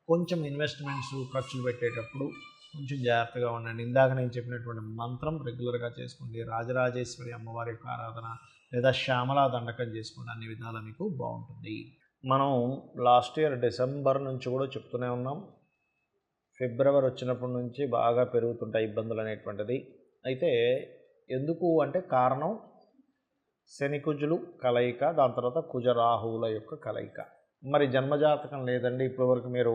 A: కొంచెం ఇన్వెస్ట్మెంట్స్ ఖర్చులు పెట్టేటప్పుడు కొంచెం జాగ్రత్తగా ఉండండి. ఇందాక నేను చెప్పినటువంటి మంత్రం రెగ్యులర్గా చేసుకోండి. రాజరాజేశ్వరి అమ్మవారి యొక్క ఆరాధన లేదా శ్యామలా దండకం చేసుకోండి. అన్ని విధాలా మీకు బాగుంటుంది. మనం లాస్ట్ ఇయర్ డిసెంబర్ నుంచి కూడా చెప్తూనే ఉన్నాం, ఫిబ్రవరి వచ్చినప్పటి నుంచి బాగా పెరుగుతుంటాయి ఇబ్బందులు అనేటువంటిది. అయితే ఎందుకు అంటే కారణం శని కుజులు కలయిక, దాని తర్వాత కుజరాహువుల యొక్క కలయిక. మరి జన్మజాతకం లేదండి, ఇప్పటివరకు మీరు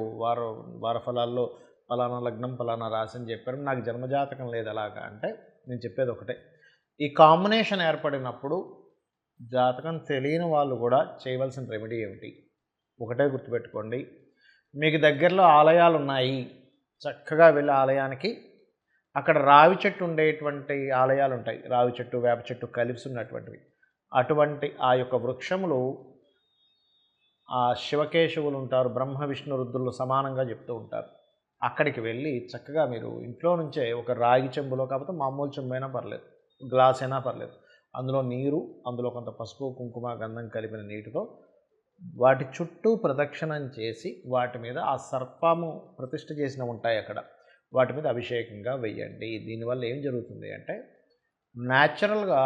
A: వార ఫలాల్లో ఫలానా లగ్నం ఫలానా రాశి అని చెప్పారు, నాకు జన్మజాతకం లేదు ఎలాగా అంటే, నేను చెప్పేది ఒకటే, ఈ కాంబినేషన్ ఏర్పడినప్పుడు జాతకం తెలియని వాళ్ళు కూడా చేయవలసిన రెమెడీ ఏమిటి, ఒకటే గుర్తుపెట్టుకోండి. మీకు దగ్గరలో ఆలయాలు ఉన్నాయి, చక్కగా వెళ్ళి ఆలయానికి, అక్కడ రావి చెట్టు ఉండేటువంటి ఆలయాలు ఉంటాయి, రావి చెట్టు వేప చెట్టు కలిసి ఉన్నటువంటివి. అటువంటి ఆ యొక్క వృక్షములు, ఆ శివకేశవులు ఉంటారు, బ్రహ్మ విష్ణు రుద్రులు సమానంగా చెప్తూ ఉంటారు. అక్కడికి వెళ్ళి చక్కగా మీరు ఇంట్లో నుంచే ఒక రాగి చెంబులో, కాకపోతే మామూలు చెంబు అయినా పర్లేదు, గ్లాస్ అయినా పర్లేదు, అందులో నీరు, అందులో కొంత పసుపు కుంకుమ గంధం కలిపిన నీటితో వాటి చుట్టూ ప్రదక్షిణం చేసి, వాటి మీద ఆ సర్పము ప్రతిష్ఠ చేసినవి ఉంటాయి అక్కడ, వాటి మీద అభిషేకంగా వెయ్యండి. దీనివల్ల ఏం జరుగుతుంది అంటే, న్యాచురల్గా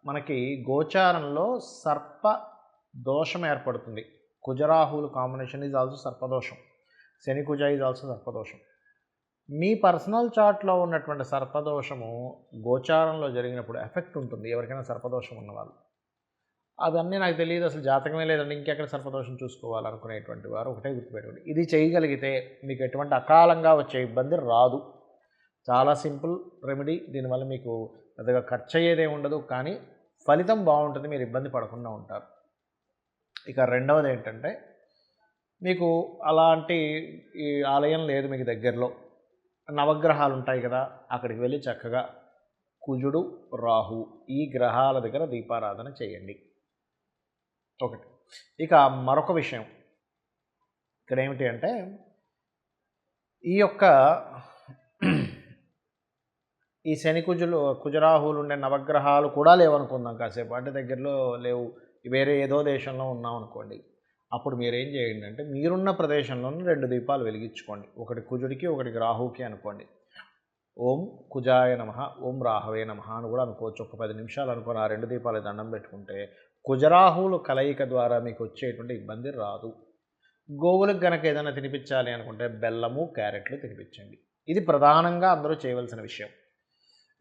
A: మనకి గోచారంలో సర్ప దోషం ఏర్పడుతుంది. కుజరాహువులు కాంబినేషన్ ఈజ్ ఆల్సో సర్పదోషం, శని కుజ ఈజ్ ఆల్సో సర్పదోషం. మీ పర్సనల్ చార్ట్లో ఉన్నటువంటి సర్పదోషము గోచారంలో జరిగినప్పుడు ఎఫెక్ట్ ఉంటుంది ఎవరికైనా సర్పదోషం ఉన్నవాళ్ళు. అవన్నీ నాకు తెలియదు, అసలు జాతకమే లేదండి, ఇంకెక్కడ సర్పదోషం చూసుకోవాలనుకునేటువంటి వారు ఒకటే గుర్తుపెట్టుకోండి, ఇది చేయగలిగితే మీకు ఎటువంటి అకాలంగా వచ్చే ఇబ్బంది రాదు. చాలా సింపుల్ రెమెడీ. దీనివల్ల మీకు పెద్దగా ఖర్చు అయ్యేదే ఉండదు, కానీ ఫలితం బాగుంటుంది, మీరు ఇబ్బంది పడకుండా ఉంటారు. ఇక రెండవది ఏంటంటే, మీకు అలాంటి ఈ ఆలయం లేదు మీకు దగ్గరలో, నవగ్రహాలు ఉంటాయి కదా, అక్కడికి వెళ్ళి చక్కగా కుజుడు రాహు ఈ గ్రహాల దగ్గర దీపారాధన చేయండి. ఒకటి. ఇక మరొక విషయం ఇక్కడ ఏమిటి అంటే, ఈ యొక్క ఈ శని కుజరాహువులు ఉండే నవగ్రహాలు కూడా లేవనుకుందాం కాసేపు, అంటే దగ్గరలో లేవు, వేరే ఏదో దేశంలో ఉన్నాం అనుకోండి, అప్పుడు మీరేం చేయండి అంటే, మీరున్న ప్రదేశంలోనే 2 దీపాలు వెలిగించుకోండి. ఒకటి కుజుడికి, ఒకటి రాహుకి అనుకోండి. ఓం కుజాయ నమః, ఓం రాహవే నమః అని కూడా అనుకోవచ్చు. ఒక 10 నిమిషాలు అనుకొని ఆ 2 దీపాలు దండం పెట్టుకుంటే కుజరాహువులు కలయిక ద్వారా మీకు వచ్చేటువంటి ఇబ్బంది రాదు. గోవులకు గనక ఏదైనా తినిపించాలి అనుకుంటే బెల్లము క్యారెట్లు తినిపించండి. ఇది ప్రధానంగా అందరూ చేయవలసిన విషయం.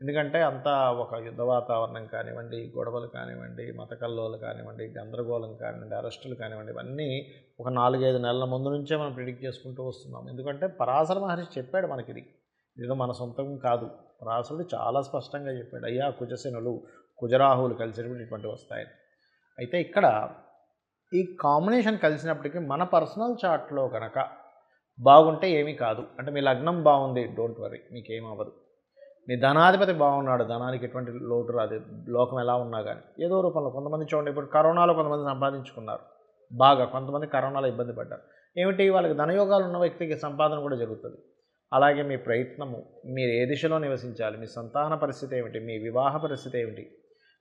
A: ఎందుకంటే అంతా ఒక యుద్ధ వాతావరణం కానివ్వండి, గొడవలు కానివ్వండి, మత కల్లోలు కానివ్వండి, గందరగోళం కానివ్వండి, అరెస్టులు కానివ్వండి, ఇవన్నీ ఒక 4-5 నెలల ముందు నుంచే మనం ప్రిడిక్ట్ చేసుకుంటూ వస్తున్నాం. ఎందుకంటే పరాశర మహర్షి చెప్పాడు మనకిది. ఏదో మన సొంతం కాదు. పరాశరుడు చాలా స్పష్టంగా చెప్పాడు. అయ్యా కుజశనులు, కుజరాహువులు కలిసినప్పుడు ఇటువంటివి వస్తాయని. అయితే ఇక్కడ ఈ కాంబినేషన్ కలిసినప్పటికీ మన పర్సనల్ చార్ట్లో కనుక బాగుంటే ఏమీ కాదు. అంటే మీ లగ్నం బాగుంది, డోంట్ వరీ, మీకేం అవ్వదు. మీ ధనాధిపతి బాగున్నాడు, ధనానికి ఎటువంటి లోటు రాదు, లోకం ఎలా ఉన్నా కానీ. ఏదో రూపంలో కొంతమంది చూడండి, ఇప్పుడు కరోనాలో కొంతమంది సంపాదించుకున్నారు బాగా, కొంతమంది కరోనాలో ఇబ్బంది పడ్డారు. ఏమిటి, వాళ్ళకి ధనయోగాలు ఉన్న వ్యక్తికి సంపాదన కూడా జరుగుతుంది. అలాగే మీ ప్రయత్నము, మీరు ఏ దిశలో నివసించాలి, మీ సంతాన పరిస్థితి ఏమిటి, మీ వివాహ పరిస్థితి ఏమిటి,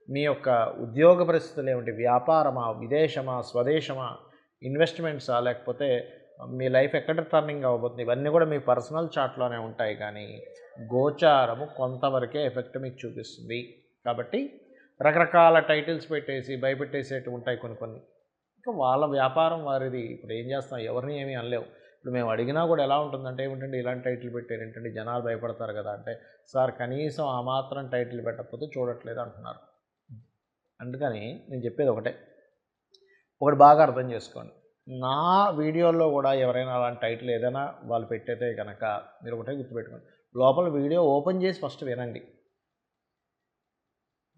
A: మీ యొక్క ఉద్యోగ పరిస్థితులు ఏమిటి, వ్యాపారమా, విదేశమా, స్వదేశమా, ఇన్వెస్ట్మెంట్సా, లేకపోతే మీ లైఫ్ ఎక్కడ టర్నింగ్ అవ్వబోతుంది, ఇవన్నీ కూడా మీ పర్సనల్ చార్ట్లోనే ఉంటాయి. కానీ గోచారము కొంతవరకే ఎఫెక్ట్ మీకు చూపిస్తుంది. కాబట్టి రకరకాల టైటిల్స్ పెట్టేసి భయపెట్టేసేట్టు ఉంటాయి కొన్ని. ఇంకా వాళ్ళ వ్యాపారం వారిది. ఇప్పుడు ఏం చేస్తాం, ఎవరిని ఏమీ అనలేవు. ఇప్పుడు మేము అడిగినా కూడా ఎలా ఉంటుందంటే, ఏమిటంటే ఇలాంటి టైటిల్ పెట్టారు ఏంటంటే జనాలు భయపడతారు కదా అంటే, సార్ కనీసం ఆ మాత్రం టైటిల్ పెట్టకపోతే చూడట్లేదు అంటున్నారు. అందుకని నేను చెప్పేది ఒకటి బాగా అర్థం చేసుకోండి. నా వీడియోల్లో కూడా ఎవరైనా అలాంటి టైటిల్ ఏదైనా వాళ్ళు పెట్టయితే కనుక మీరు ఒకటే గుర్తుపెట్టుకోండి, లోపల వీడియో ఓపెన్ చేసి ఫస్ట్ వినండి.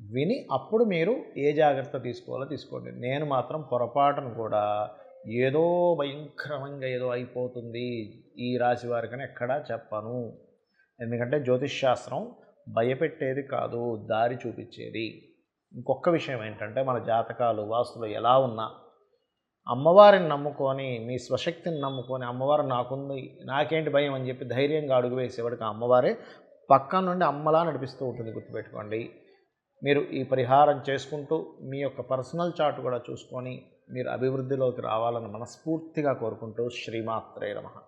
A: విని అప్పుడు మీరు ఏ జాగ్రత్త తీసుకోవాలో తీసుకోండి. నేను మాత్రం పొరపాటును కూడా ఏదో భయంకరంగా ఏదో అయిపోతుంది ఈ రాశి వారికని ఎక్కడా చెప్పను. ఎందుకంటే జ్యోతిష్ శాస్త్రం భయపెట్టేది కాదు, దారి చూపించేది. ఇంకొక విషయం ఏంటంటే, మన జాతకాలు వాస్తులు ఎలా ఉన్నా అమ్మవారిని నమ్ముకొని, మీ స్వశక్తిని నమ్ముకొని, అమ్మవారు నాకుంది, నాకేంటి భయం అని చెప్పి ధైర్యంగా అడుగు వేసేవాడికి అమ్మవారే పక్కన నుండి అమ్మలా నడిపిస్తూ ఉంటుంది. గుర్తుపెట్టుకోండి. మీరు ఈ పరిహారం చేసుకుంటూ మీ యొక్క పర్సనల్ చార్ట్ కూడా చూసుకొని మీరు అభివృద్ధిలోకి రావాలని మనస్ఫూర్తిగా కోరుకుంటూ శ్రీమాత్రే నమః.